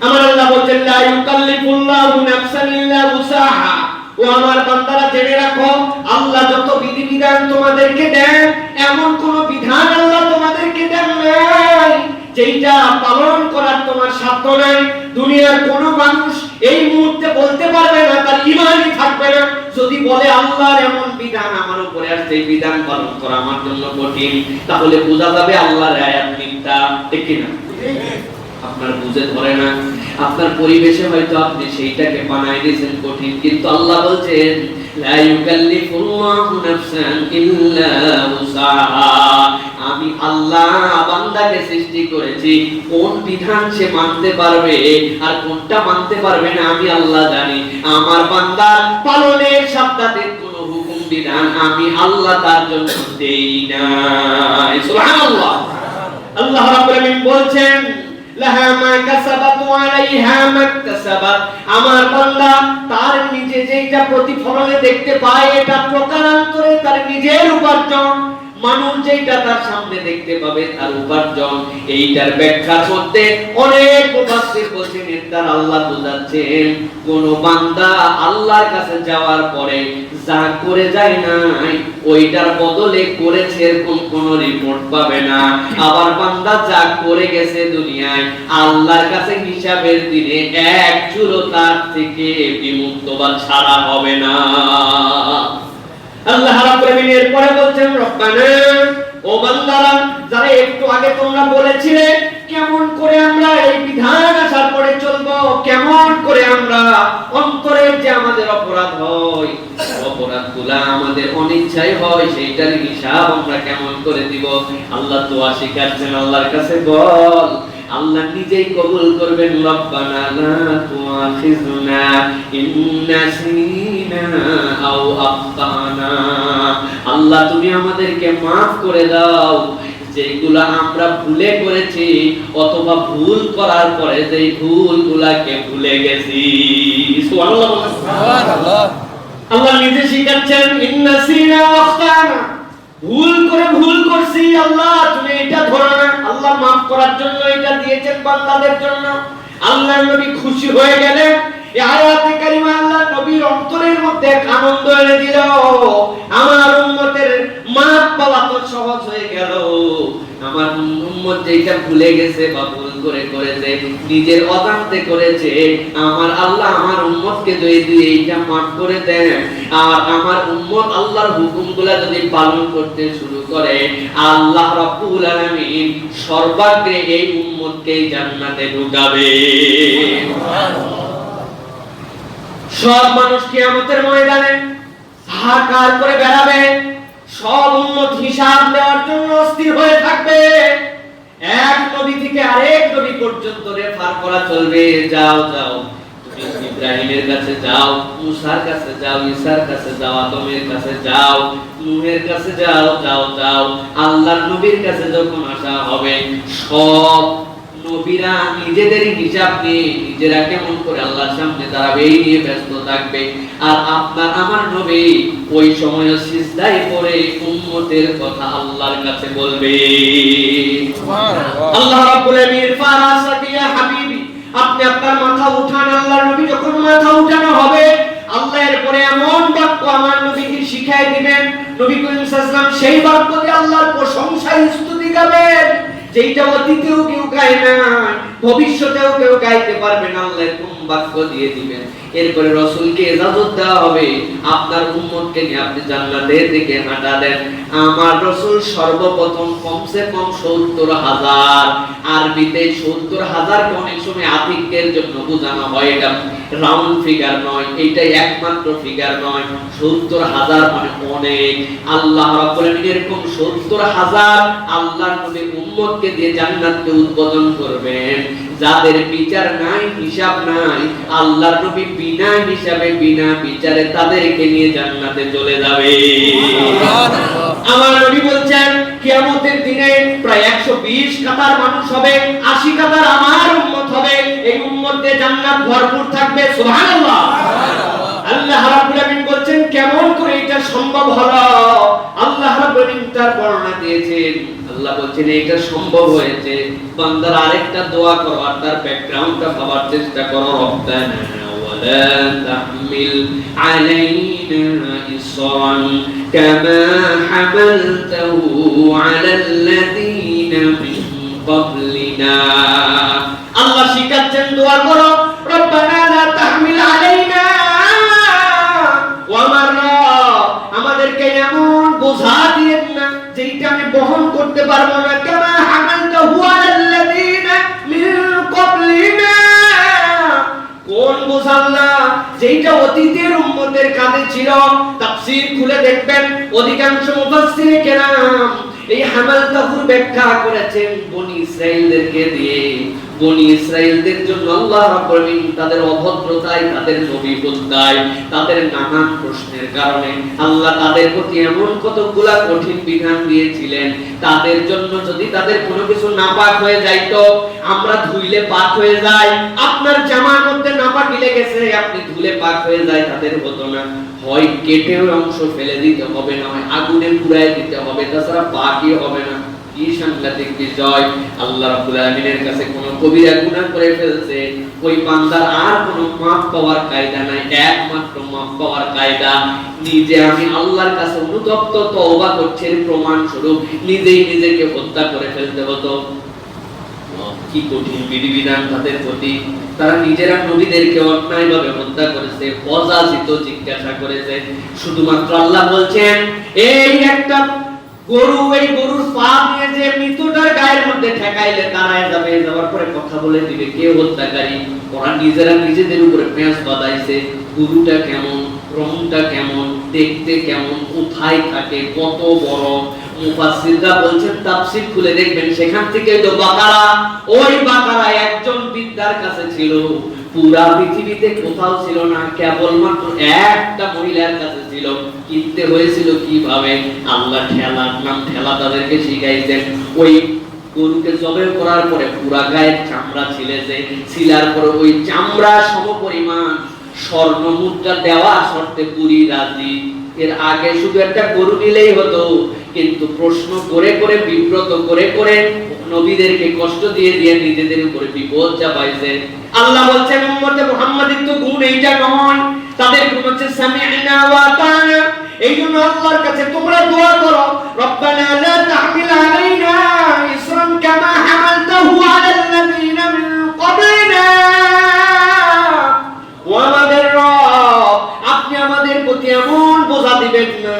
আমার আল্লাহ বলেন, লা ইউকাল্লিফুল্লাহু নাফসান ইল্লা উসাহা। ও আমার বান্দারা, জেনে রাখো, আল্লাহ যত বিধিবিধান তোমাদেরকে দেন, এমন কোন বিধান আল্লাহ তোমাদেরকে দেন নাই যেটা পালন করার তোমার সাধ্য নাই। দুনিয়ার কোন মানুষ এই মুহূর্তে বলতে পারবে না, তার ঈমানই থাকবে না যদি বলে আল্লাহর এমন বিধান আমার উপরে আসছে, এই বিধান পালন করা আমার জন্য কঠিন। তাহলে বোঝা যাবে আল্লাহর আয়াত মিথ্যা, ঠিক কি না? আপনার বুঝে ধরে না, আপনার পরিবেশে হয়তো আপনি সেইটাকে বানাই দিয়েছেন কঠিন, কিন্তু আল্লাহ বলছেন লা ইউকাল্লিফুল্লাহু নাফসান ইল্লা উসাহা। আমি আল্লাহ বান্দাকে সৃষ্টি করেছি, কোন বিধান সে মানতে পারবে আর কোনটা মানতে পারবে না আমি আল্লাহ জানি। আমার বান্দা পালনের সাথে কোন হুকুম বিধান আমি আল্লাহ তার জন্য দেই না। সুবহানাল্লাহ। আল্লাহ রাব্বুল আলামিন বলছেন লাহা মা কাসাবাত ওয়া আলাইহা মাকতাসাবাত। আমার বান্দা তার নিজে যেটা প্রতিফলনে দেখতে পায় এটা প্রকারান্তরে তার নিজের উপার্জন, মানুষ যেটা তার সামনে দেখতে পাবে তার উপার্জন। এইটার ব্যাখ্যার মধ্যে অনেক মুফাসসির বলেছেন তার আল্লাহ বোঝাচ্ছেন কোন বান্দা আল্লাহর কাছে যাওয়ার পরে যা করে যায় নাই ওইটার বদলে করেছে এরকম কোন রিপোর্ট পাবে না। আবার বান্দা যা করে গেছে দুনিয়ায় আল্লাহর কাছে হিসাবের দিনে এক চুলো তার থেকে বিমুক্ত বা ছাড়া হবে না। আল্লাহ রাব্বুল আলামিন এরপরে বলছেন রব্বানা, ও বান্দারা যারা একটু আগে তোমরা বলেছিলে কেমন করে আমরা এই বিধান আসার পরে চলবো, কেমন করে আমরা অন্তরে যে আমাদের অপরাধ হয় অপরাধগুলা আমাদের অনিচ্ছায় হয় সেইটার হিসাব আমরা কেমন করে দিব। আল্লাহ দোয়া শিখাচ্ছেন, আল্লাহর কাছে বল, আল্লাহ নিজেই কবুল করবেন। রব্বানা লা তুআখিযনা ইন নাসিনা আও আখতানা। আল্লাহ তুমি আমাদেরকে maaf করে দাও যেগুলা আমরা ভুলে করেছি অথবা ভুল করার পরে যেই ভুলগুলাকে ভুলে গেছি। সুবহানাল্লাহ সুবহানাল্লাহ। আল্লাহ নিজে শিখাচ্ছেন ইন নাসিনা ওয়া আখতানা, ভুল করে ভুল করছি আল্লাহ তুমি এটা ধরো না। আল্লাহ maaf করার জন্য এটা দিয়েছেন বান্দাদের জন্য। আল্লাহর নবী খুশি হয়ে গেলেন। এই আয়াতে কারিমা আল্লাহ নবীর অন্তরের মধ্যে আনন্দ এনে দিল। আমার উম্মতের maaf পাওয়া তো সহজ হয়ে গেল। আমার উম্মত যেটা ভুলে গেছে বা ভুল করে করেছে নিজের অজান্তে করেছে, আমার আল্লাহ আমার উম্মতকে যদি এইটা maaf করে দেন আর আমার উম্মত আল্লাহর হুকুমগুলা যদি পালন করতে শুরু করে আল্লাহ রাব্বুল আলামিন সর্বাগ্রে এই উম্মতকে জান্নাতে ঢুকাবে। সব মানুষ কিয়ামতের ময়দানে হাহাকার করে বেড়াবে, সব উম্মত হিসাব দেওয়ার জন্য অস্থির হয়ে থাকবে। এক নবী থেকে আরেক নবী পর্যন্ত রেফার করা চলবে, যাও যাও তুমি ইব্রাহিমের কাছে যাও, মুসার কাছে যাও, ঈসার কাছে যাও, আদমের কাছে যাও, নূহের কাছে যাও, যাও যাও। আল্লাহর নবীর কাছে যখন আসা হবে সব নবীরা নিজেদের হিসাব নিয়ে নিজেরা কেমন করে আল্লাহর সামনে দাঁড়াবে এই নিয়ে ব্যস্ত থাকবে। আর আপনার আমার নবী ওই সময় সিজদায় পড়ে উম্মতের কথা আল্লাহর কাছে বলবে। সুবহানাল্লাহ। আল্লাহ রাব্বুল আলামিন ফারাসাতি ইয়া হাবিবি, আপনি আপনার মাথা উঠান। আল্লাহর নবী যখন মাথা উঠানো হবে আল্লাহ এরপরে এমন বাক্য আমার নবীকে শিখাই দিবেন, নবী করিম সাল্লাল্লাহু আলাইহি ওয়াসাল্লাম সেই বাক্য দিয়ে আল্লাহর প্রশংসা স্তুতি গাবেন যেটা অতীতেও কেউ গায় না, ভবিষ্যতেও কেউ গাইতে পারবে না। আল্লাহ এরকম বাক্য দিয়ে দিবেন। এরপরে রাসূলকে ইজাজত দেওয়া হবে আপনার উম্মতকে নিয়ে আপনি জান্নাতের দিকে হাঁটা দেন। আমার রাসূল সর্বপ্রথম কমসে কম ৭০,০০০, আরবিতে ৭০,০০০ কে অনেক সময় আধিক্যের জন্য বোঝানো হয়, এটা রাউন্ড ফিগার নয়, এটাই একমাত্র ফিগার নয়। ৭০,০০০ মানে অনেক। আল্লাহ রাব্বুল আলামিন এরকম ৭০,০০০ আল্লাহর নবীর উম্মতকে দিয়ে জান্নাতকে উদ্বোধন করবেন, যাদের বিচার নাই হিসাব নাই। আল্লাহর নবী বিনা হিসাবে বিনা বিচারে তাদেরকে নিয়ে জান্নাতে চলে যাবে। আমার নবী বলছেন কিয়ামতের দিনে প্রায় ১২০ কাতার মানুষ হবে, ৮০ কাতার আমার উম্মত হবে। এই উম্মতে জান্নাত ভরপুর থাকবে। সুবহানাল্লাহ। আল্লাহ রাব্বুল আলামিন বলছেন কেমন করে এটা সম্ভব হলো। আল্লাহ রাব্বুল আলামিন তার বর্ণনা দিয়েছেন। আল্লাহ বলছেন এটা সম্ভব হয়েছে বান্দার আরেকটা দোয়া করো আর তার ব্যাকগ্রাউন্ডটা ভাবার চেষ্টা করো। রব্বানা لا تحمل علينا إصرا كما حملته على الذين من قبلنا আল্লাহ শিখাচ্ছেন দোয়া করো রব্বানা লা তাহমিল আলাইনা ওয়া মাররা আমাদেরকে এমন বোঝা দিয়েন না যেটা আমি বহন করতে পারবো না কামা হামালতাহু আলাল্লাযিনা মিন ক্বাবলিনা কোন বোঝা আল্লাহ যেটা অতীতের উম্মতের কাঁধে ছিল তাফসীর খুলে দেখবেন অধিকাংশ মুফাসসিরে কেরাম এই হামালতাহুর ব্যাখ্যা করেছেন বনি ইসরাঈলদেরকে দিয়ে বনি ইসরাঈলদের জন্য আল্লাহ রাব্বুল আলামিন তাদের অভদ্রতায় তাদের নবী হত্যায় তাদের নানান প্রশ্নের কারণে আল্লাহ তাদের প্রতি এমন কতগুলা কঠিন বিধান দিয়েছিলেন তাদের জন্য যদি তাদের কোনো কিছু নাপাক হয়ে যাইতো আমরা ধুইলে পাক হয়ে যায় আপনার জামার মধ্যে নাপাক লেগেছে আপনি ধুলে পাক হয়ে যায় তাদের হতো না হয় কেটে অংশ ফেলে দিতে হবে না হয় আগুনে পুড়ায় দিতে হবে তাছাড়া পাকই হবে না কি সাংঘাতিক বিষয় আল্লাহ রাব্বুল আলামিনের কাছে কোন কবিরা গুনাহ করে ফেলছে ওই বান্দার আর কোনো মাফ পাওয়ার কায়দা নাই একমাত্র মাফ পাওয়ার কায়দা নিজে আমি আল্লাহর কাছে অনুতপ্ত তওবা করছি প্রমাণ স্বরূপ নিজেই নিজেকে হত্যা করে ফেলতে হতো কি কঠিন বিধিবিধান তাদের প্রতি তারা নিজেরা নবীদেরকে অন্যায়ভাবে হত্যা করেছে অযাচিত জিজ্ঞাসা করেছে শুধুমাত্র আল্লাহ বলছেন এই একটা গরু এই গরুর পা দিয়ে যে মৃতটার গায়ের মধ্যে ঠেকাইলে দাঁড়ায় যাবে যাওয়ার পরে কথা বলে দিবে কে হত্যাকারী ওরা নিজেরা নিজেদের উপরে পেঁচ বাঁধাইছে গরুটা কেমন রংটা কেমন দেখতে কেমন কোথায় থাকে কত বড় মুফাসসিররা বলছেন তাফসীর খুলে দেখবেন সেখান থেকে তো বাকারা ওই বাকারা একজন বিদ্যার কাছে ছিল পুরা পৃথিবীতে কোথাও ছিল না কেবলমাত্র একটা মহিলার কাছে ছিল কিনতে হয়েছিল কিভাবে আল্লাহ ঠেলা তাদেরকে শিখাইছেন ওই গরুকে জবাই করার পরে পুরা গায়ের চামড়া ছিলেছে ছিলার পরে ওই চামড়া সমপরিমাণ স্বর্ণ মুদ্রা দেওয়া শর্তে পুরি রাজি এর আগে শুধু একটা গরু নিলেই হতো কিন্তু প্রশ্ন করে করে বিব্রত করে করে নবীদেরকে কষ্ট দিয়ে দিয়ে নিজেদের উপরে বিপদ চাপাইছে আল্লাহ বলছেন উম্মতে মুহাম্মাদের তো গুণ এইটা নয় তাদের গুণ হচ্ছে সামি'না ওয়া আতা'না এইজন্য আল্লাহর কাছে তোমরা দোয়া করো রব্বানা লা তাহমিল আলাইনা ইসরান কামা হামালতাহু আলাল্লাযিনা মিন ক্বাবলিনা ওয়া আমাদের রব আপনি আমাদের প্রতি এমন বোঝা দিবেন না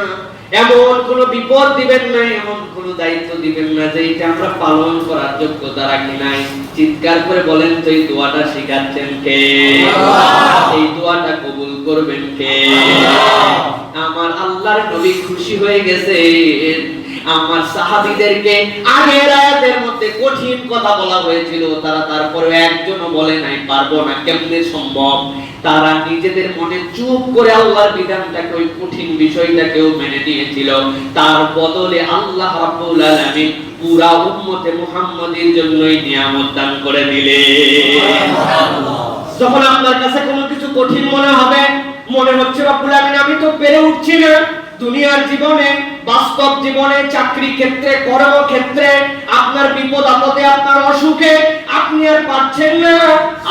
এমন কোন বিপদ দিবেন না এমন কোন দায়িত্ব দিবেন না যে এটা আমরা পালন করার যোগ্যতা রাখি নাই চিৎকার করে বলেন তো এই দোয়াটা শিখাচ্ছেন কে এই দোয়াটা কবুল করবেন কে আমার আল্লাহর নবী খুশি হয়ে গেছে আমার সাহাবীদেরকে আগের আয়াতের মধ্যে কঠিন কথা বলা হয়েছিল তারা তারপরে একজনও বলে নাই পারবো না কেমনে সম্ভব তারা নিজেদের মনে চুপ করে আল্লাহর বিধানটাকে ওই কঠিন বিষয়টাকেও মেনে নিয়েছিল তার বদলে আল্লাহ রাব্বুল আলামিন পুরা উম্মতে মুহাম্মাদের জন্যই নিয়ামত দান করে দিলেন যখন আপনার কাছে কোনো কিছু কঠিন মনে হবে মনে হচ্ছে রব্বুল আলামিন আমি তো পেরে উঠছি না দুনিয়ার জীবনে বাস্তব জীবনে চাকরি ক্ষেত্রে কর্মক্ষেত্রে আপনার বিপদ আপদে আপনার অসুখে আপনি আর পাচ্ছেন না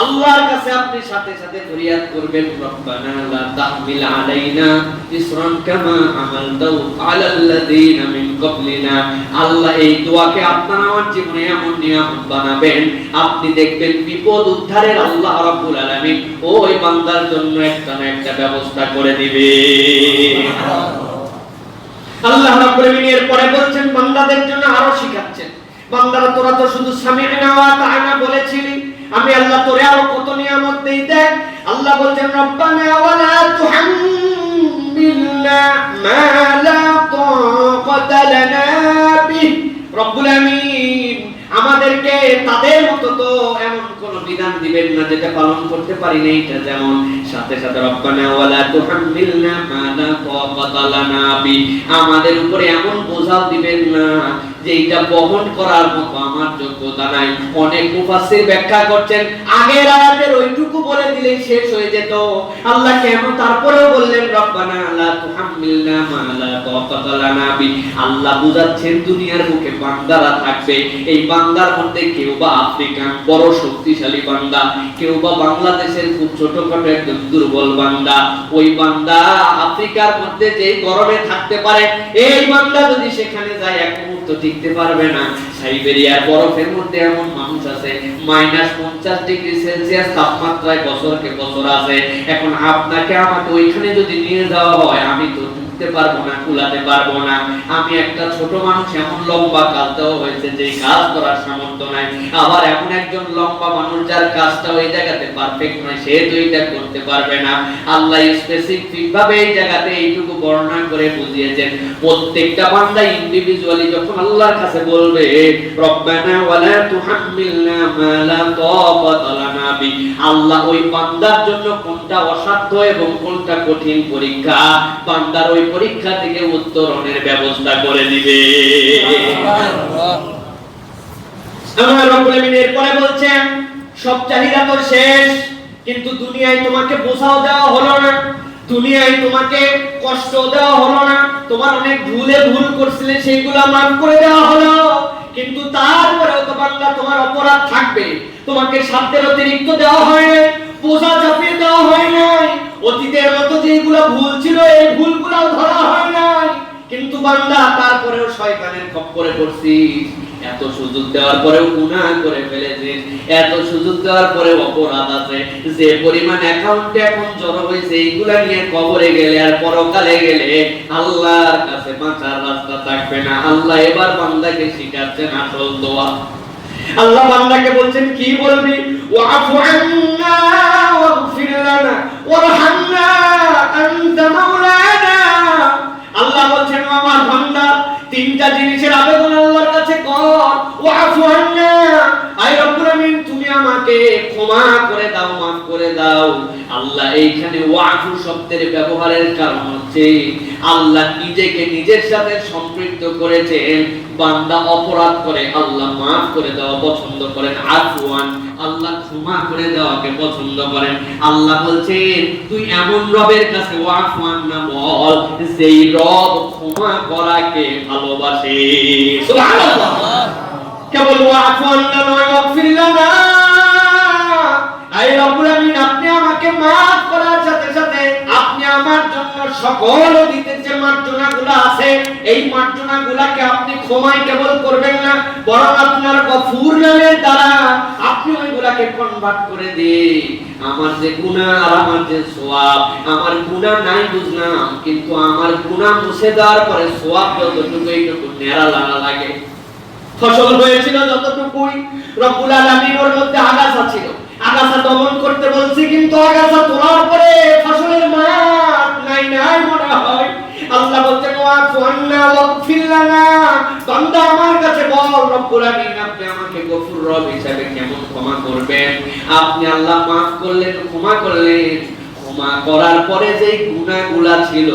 আল্লাহর কাছে আপনি সাথে সাথে ফরিয়াদ করবেন রব্বানা লা তাহমিল আলাইনা ইসরান কামা হামালতাহু আলাল্লাযিনা মিন ক্বাবলিনা আল্লাহ এই দোয়াকে আপনার আমার জীবনে এমন নিয়ামত বানাবেন আপনি দেখবেন বিপদ উদ্ধারের আল্লাহ রাব্বুল আলামিন ওই বান্দার জন্য একটা না একটা ব্যবস্থা করে দিবে আল্লাহ রাব্বুল আলামিন এর পরে বলছেন বান্দাদের জন্য আরো শিখাচ্ছেন বান্দারা তোরা তো শুধু সামি'না ওয়া আতা'না বলেছিলি আমি আল্লাহ তোরে আরো কত নিয়ামত দেই দেখ আল্লাহ বলছেন রব্বানা ওয়া লা তুহাম্মিলনা মা লা তাকাতা লানা বিহি রব্বুল আলামিন আমাদেরকে তাদের মতো তো এমন কোন বিধান দিবেন না যেটা পালন করতে পারি না এটা যেমন সাথে সাথে রব্বানা ওয়া লা তুহাম্মিলনা মা লা তাকাতা লানা বিহি আমাদের উপরে এমন বোঝা দিবেন না যে এটা বহন করার মতো আমার যোগ্যতা নাই অনেক মুফাসসির ব্যাখ্যা করছেন আগের আয়াতের ওইটুকু বলে দিলেই শেষ হয়ে যেত আল্লাহ কেন তারপরেও বললেন রব্বানা লা তুহাম্মিলনা মা লা তাকাতা লানা বিহি আল্লাহ বুঝাচ্ছেন দুনিয়ার বুকে বান্দারা থাকবে এই বান্দার মধ্যে কেউ বা আফ্রিকান বড় শক্তিশালী বান্দা কেউ বা বাংলাদেশের খুব ছোটখাটো একজন দুর্বল বান্দা, ওই বান্দা আফ্রিকার মধ্যে যে গরমে থাকতে পারে, এই বান্দা যদি সেখানে যায় এক মুহূর্ত টিকতে পারবে না। সাইবেরিয়ার বরফের মধ্যে এমন মানুষ আছে -50°C তাপমাত্রায় বছরকে বছর আছে। এখন আপনাকে আমাকে ওইখানে যদি নিয়ে যাওয়া হয়, আমি তো উঠতে পারবো না, কুলাতে পারবো না। আমি একটা ছোট মানুষ, এমন লম্বা কাজ দেওয়া হয়েছে যে কাজ করার সামর্থ্য নাই। আবার এমন একজন লম্বা মানুষ যার কাজটা ওই জায়গাতে পারফেক্ট নয়, সে তো এটা করতে পারবে না। আল্লাহ স্পেসিফিক ভাবে এই জায়গাতে এইটুকু বর্ণনা করে বুঝিয়েছেন। প্রত্যেকটা বান্দা ইন্ডিভিজুয়ালি যখন আল্লাহর কাছে বলবে রব্বানা ওয়ালা তুহাম্মিলনা মা লা তাকাতা লানা বি, আল্লাহ ওই বান্দার জন্য কোনটা অসাধ্য এবং কোনটা কঠিন পরীক্ষা, বান্দার ওই পরীক্ষা থেকে উত্তরণের ব্যবস্থা করে দিবে। আমার রব্বুল আমিন এরপরে বলছেন সব চাহিদা তো শেষ, কিন্তু দুনিয়ায় তোমাকে বোঝাও দেওয়া হলো না, দুনিয়ায় তোমাকে কষ্ট দেওয়া হলো না, তোমার অনেক ভুল করছিলে সেইগুলো মাফ করে দেওয়া হলো, কিন্তু তারপরেও তো বান্দা তোমার অপরাধ থাকবে। তোমাকে সাধ্যের অতিরিক্ত দেওয়া হয় নাই, বোঝা চাপিয়ে দেওয়া হয় নাই, অতীতের মতো যেগুলো ভুল ছিল এই ভুলগুলোও ধরা হয় নাই, কিন্তু বান্দা তারপরেও শয়তানের খপ্পরে পড়ছিস। এত সুযোগ দেওয়ার পরেও গুনাহ করে ফেলেছিস, এত সুযোগ দেওয়ার পরেও অপরাধ আছে। যে পরিমাণ অ্যাকাউন্টে এখন জড়ো হয়েছে, এইগুলা নিয়ে কবরে গেলে আর পরকালে গেলে আল্লাহর কাছে বাঁচার রাস্তা থাকবে না। আল্লাহ এবার বান্দাকে শিখাচ্ছেন আসল দোয়া। আল্লাহ বান্দাকে বলছেন কি বলবি, ওয়াফু আন্না ওয়াগফির লানা ওয়ারহামনা আনতা মাওলানা। আল্লাহ বলছেন আমার বান্দা তিনটা জিনিসের আবেদন আল্লাহর কাছে কর। ওয়াফু আন্না, আয় রব্বুল আমিন তুমি আমাকে ক্ষমা করে দাও, মাফ করে দাও। আল্লাহ এইখানে ওয়াফু শব্দের ব্যবহারের কারণ হচ্ছে আল্লাহ নিজেকে নিজের সাথে সম্পৃক্ত করেছেন। বান্দা অপরাধ করে আল্লাহ মাফ করে দেওয়া পছন্দ করেন, আফওয়ান আল্লাহ ক্ষমা করে দেওয়াকে পছন্দ করেন। আল্লাহ বলছেন তুই এমন রবের কাছে ওয়াফওয়ান না বল যেই রব ক্ষমা করাকে ভালোবাসে। সুবহানাল্লাহ। কেবল ওয়াফওয়ান না নয়, ওয়াগফির লানা, আয় রব্বুল আমিন আপনি আমাকে মাফ করার সাথে সাথে আপনি আমার জন্য সকল অতীতের যে মার্জনাগুলো আছে এই মার্জনাগুলোকে আপনি ক্ষমাই কেবল করবেন না, বরং আপনার গফুর নামের দ্বারা আপনি ওইগুলাকে কনভার্ট করে দিয়ে আমার যে গুনাহ আর আমার যে সওয়াব, আমার গুনাহ নাই বুঝলাম, কিন্তু আমার গুনাহ মুছে দেওয়ার পরে সওয়াব যতটুকু এইটুকু নেড়া লাগা লাগে। ফসল হয়েছিল যতটুকুই, রব্বুল আলামিন ওর মধ্যে আগাছা ছিল, আগাছা দমন করতে বলছি, কিন্তু আগাছা তোলার পরে ফসলের মাঠ নাই নাই মনে হয়। আল্লাহ বলছেন ওয়াফু আন্না ওয়াগফির লানা, বান্দা আমার কাছে বল রব্বুল আমিন আপনি আমাকে গফুর রব হিসেবে কেমন ক্ষমা করবেন। আপনি আল্লাহ মাফ করলেন, ক্ষমা করলেন, ক্ষমা করার পরে যে গুনাহগুলা ছিল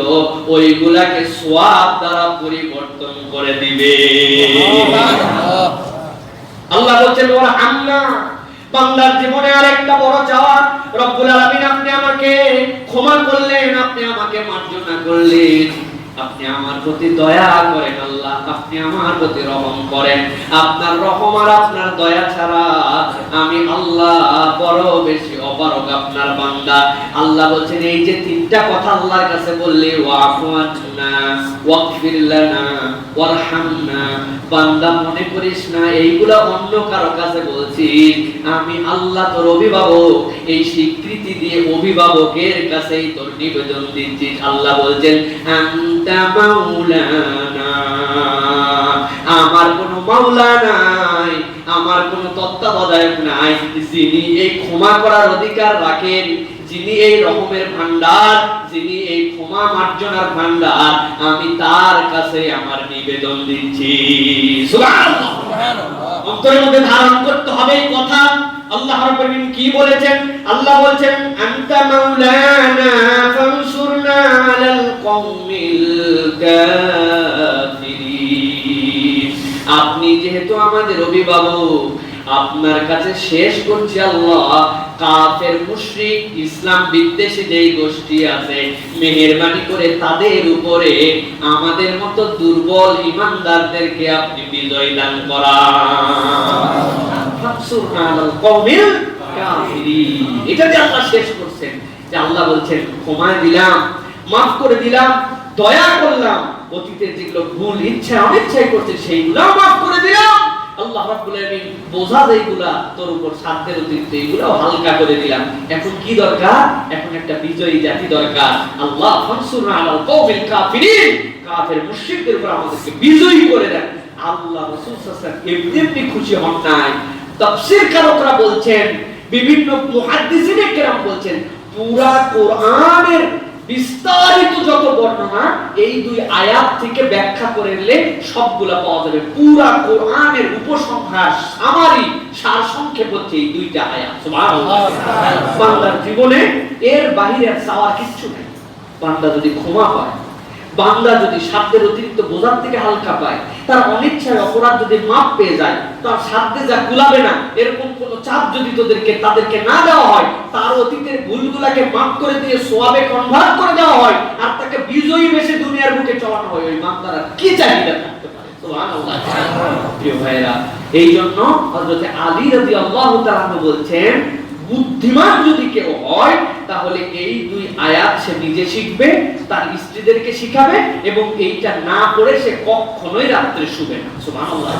ওইগুলাকে সওয়াব দ্বারা পরিবর্তন করে দিবে। আল্লাহ বলছেন ওয়ারহামনা, বান্দার জীবনে আরেকটা বড় চাওয়া, রব্বুল আলামিন আপনি আমাকে ক্ষমা করলেন, আপনি আমাকে মার্জনা করলেন, আপনি আমার প্রতি দয়া করেন আল্লাহ, আপনি আমার প্রতি রহম করেন। আপনার রহম আর আপনার দয়া ছাড়া আমি আল্লাহ বড় বেশি অপারগ আপনার বান্দা। আল্লাহ বলছেন এই যে তিনটা কথা আল্লাহর কাছে বললে ওয়াফু আন্না ওয়াগফির লানা ওয়ারহামনা, বান্দা মনে করিস না এইগুলা অন্য কারো কাছে বলছিস, আমি আল্লাহ তোর অভিভাবক, এই স্বীকৃতি দিয়ে অভিভাবকের কাছেই তোর নিবেদন দিচ্ছিস। আল্লাহ বলছেন আনতা মাওলানা, আমার কোনো মাওলা নাই, আমার কোনো তত্ত্বাবধায়ক নাই, যিনি এই ক্ষমা করার অধিকার রাখেন, যিনি এই রহমের ভান্ডার, যিনি এই ক্ষমা মার্জনার ভান্ডার, আমি তার কাছে আমার নিবেদন দিচ্ছি। সুবহানাল্লাহ। অন্তরের মধ্যে ধারণ করতে হবে এই কথা। আল্লাহ রাব্বুল আলামিন কি বলেছেন? আল্লাহ বলেছেন আনতা মাওলানা ফানসুরনা আলাল কওমিল কাফিরিন, আপনি যেহেতু আমাদের অভিভাবক, আপনার কাছে শেষ করছি আল্লাহ কাফের মুশরিক ইসলাম বিদ্বেষী যেই গোষ্ঠী আছে, মেহেরবানি করে তাদের উপরে আমাদের মতো দুর্বল ঈমানদারদেরকে আপনি বিজয় দান করান। কাফিরিন। এটা যে আল্লাহ শেষ করছেন, যে আল্লাহ বলছেন ক্ষমা দিলাম, মাফ করে দিলাম, দয়া করলাম, অতীতে যেগুলো ভুল ইচ্ছা অনিচ্ছায় করছে সেইগুলোও মাফ করে দিলাম। আল্লাহ রাব্বুল আলামিন বোঝা যেগুলা তোর উপর সাধ্যের অতিরিক্ত এগুলোও হালকা করে দিলাম। এখন কি দরকার? এখন একটা বিজয়ী জাতি দরকার। আল্লাহ ফানসুরনা আলাল কওমিল কাফিরিন, কাফের মুশরিকদের উপর আমাদেরকে বিজয়ী করে দেন। আল্লাহ রাসূল সাল্লাল্লাহু আলাইহি ওয়াসাল্লাম এমনি খুশি হন নাই। তাফসীর কারকরা বলছেন, বিভিন্ন মুহাদ্দিসিনে কেরাম বলছেন, পুরা কোরআনের বিস্তারিত যত বর্ণনা এই দুই আয়াত থেকে ব্যাখ্যা করলে সবগুলা পাওয়া যাবে। পুরা কোরআনের উপসংহার, সামারি, সারসংক্ষেপ হচ্ছে এই দুইটা আয়াত। সুবহানাল্লাহ। বান্দার জীবনে এর বাইরে চাওয়ার কিছু নেই। বান্দা যদি ক্ষমা পায়, বান্দা যদি সাধ্যের অতিরিক্ত বোঝার থেকে হালকা পায়, তার অনিচ্ছায় অপরাধ যদি মাপ পেয়ে যায়, তার সাধ্যে যা কুলাবে না এরকম কোন চাপ যদি তাদেরকে না দেওয়া হয়, তার অতীতের ভুলগুলাকে মাপ করে দিয়ে সওয়াবে কনভার্ট করে দেওয়া হয়, আর তাকে বিজয়ী বেশে দুনিয়ার বুকে চলানো হয়, ওই বান্দারা কি চাহিদা থাকতে পারে? সুবহানাল্লাহ। প্রিয় ভাইরা, এই জন্য হযরত আলী রাদিয়াল্লাহু তাআলা বলছেন, বুদ্ধিমান যদি কেউ হয় তাহলে এই দুই আয়াত সে নিজে শিখবে, তার স্ত্রীদেরকে শিখাবে, এবং এইটা না পড়ে সে কখনোই রাত্রে শুবে না। সুবহানাল্লাহ।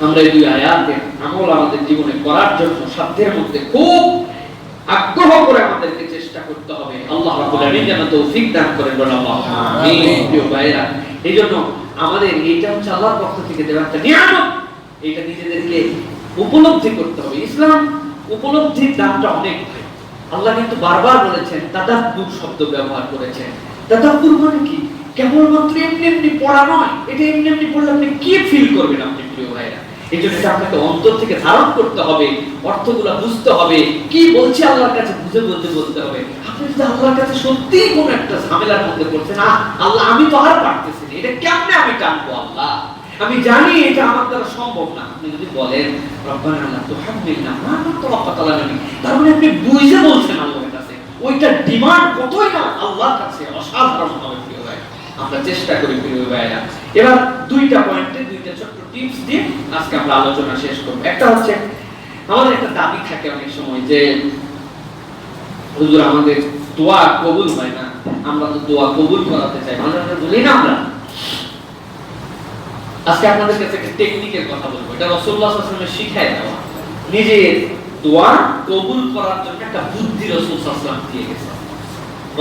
আমরা এই দুই আয়াতের আমল আমাদের জীবনে করার জন্য সাধ্যের মধ্যে খুব আগ্রহ করে আমাদেরকে চেষ্টা করতে হবে। আল্লাহ রাব্বুল আলামিন যেন তৌফিক দান করেন। বলেন আমিন। প্রিয় ভাইরা, এইজন্য আমাদের এইটা হচ্ছে আল্লাহর পক্ষ থেকে দেওয়া একটা নিয়ামত। এটা নিজেদেরকে উপলব্ধি করতে হবে। ইসলাম উপলব্ধির দামটা অনেক ভাই। আল্লাহ কিন্তু বারবার বলেছেন, তাদাব্বুর শব্দ ব্যবহার করেছেন। তাদাব্বুর মানে কি? কেবলমাত্র এমনি এমনি পড়া নয়। এটা এমনি এমনি পড়লে আপনি কি ফিল করবেন আপনি? প্রিয় ভাইরা, এই জন্য এটা আপনাকে অন্তর থেকে ধারণ করতে হবে, অর্থগুলো বুঝতে হবে, কি বলছে আল্লাহর কাছে বুঝে বলতে হবে। আপনি যদি আল্লাহর কাছে সত্যিই কোনো একটা ঝামেলার মধ্যে পড়ছেন, আল্লাহ আমি তো আর পারতেছি না, এটা কেমনে আমি টানবো আল্লাহ, আমি জানি এটা আমার দ্বারা সম্ভব না, আপনি যদি বলেন রব্বানা লা তুহাম্মিলনা মা লা তাকাতা লানা, তার মানে আপনি বুঝে বলছেন আল্লাহর কাছে, ওইটা ডিমান্ড কতই না আল্লাহর কাছে অসাধারণ হবে। প্রিয় ভাই, আমরা চেষ্টা করি প্রিয় ভাইরা। এবার দুইটা পয়েন্টে দুইটা ছোট্ট টিপস দিয়ে আজকে আমরা আলোচনা শেষ করব। একটা হচ্ছে, আমাদের একটা দাবি থাকে অনেক সময় যে হুজুর আমাদের দোয়া কবুল হয় না, আমরা তো দোয়া কবুল করাতে চাই, আমরা বলি না। আমরা আজকে আপনাদের কাছে একটা টেকনিকের কথা বলবো, এটা রাসূলুল্লাহ সাল্লাল্লাহু আলাইহি ওয়াসাল্লাম শিখায় দেওয়া। নিজের দোয়া কবুল করার জন্য একটা বুদ্ধি রাসূল সাল্লাল্লাহু আলাইহি ওয়াসাল্লাম দিয়ে গেছেন।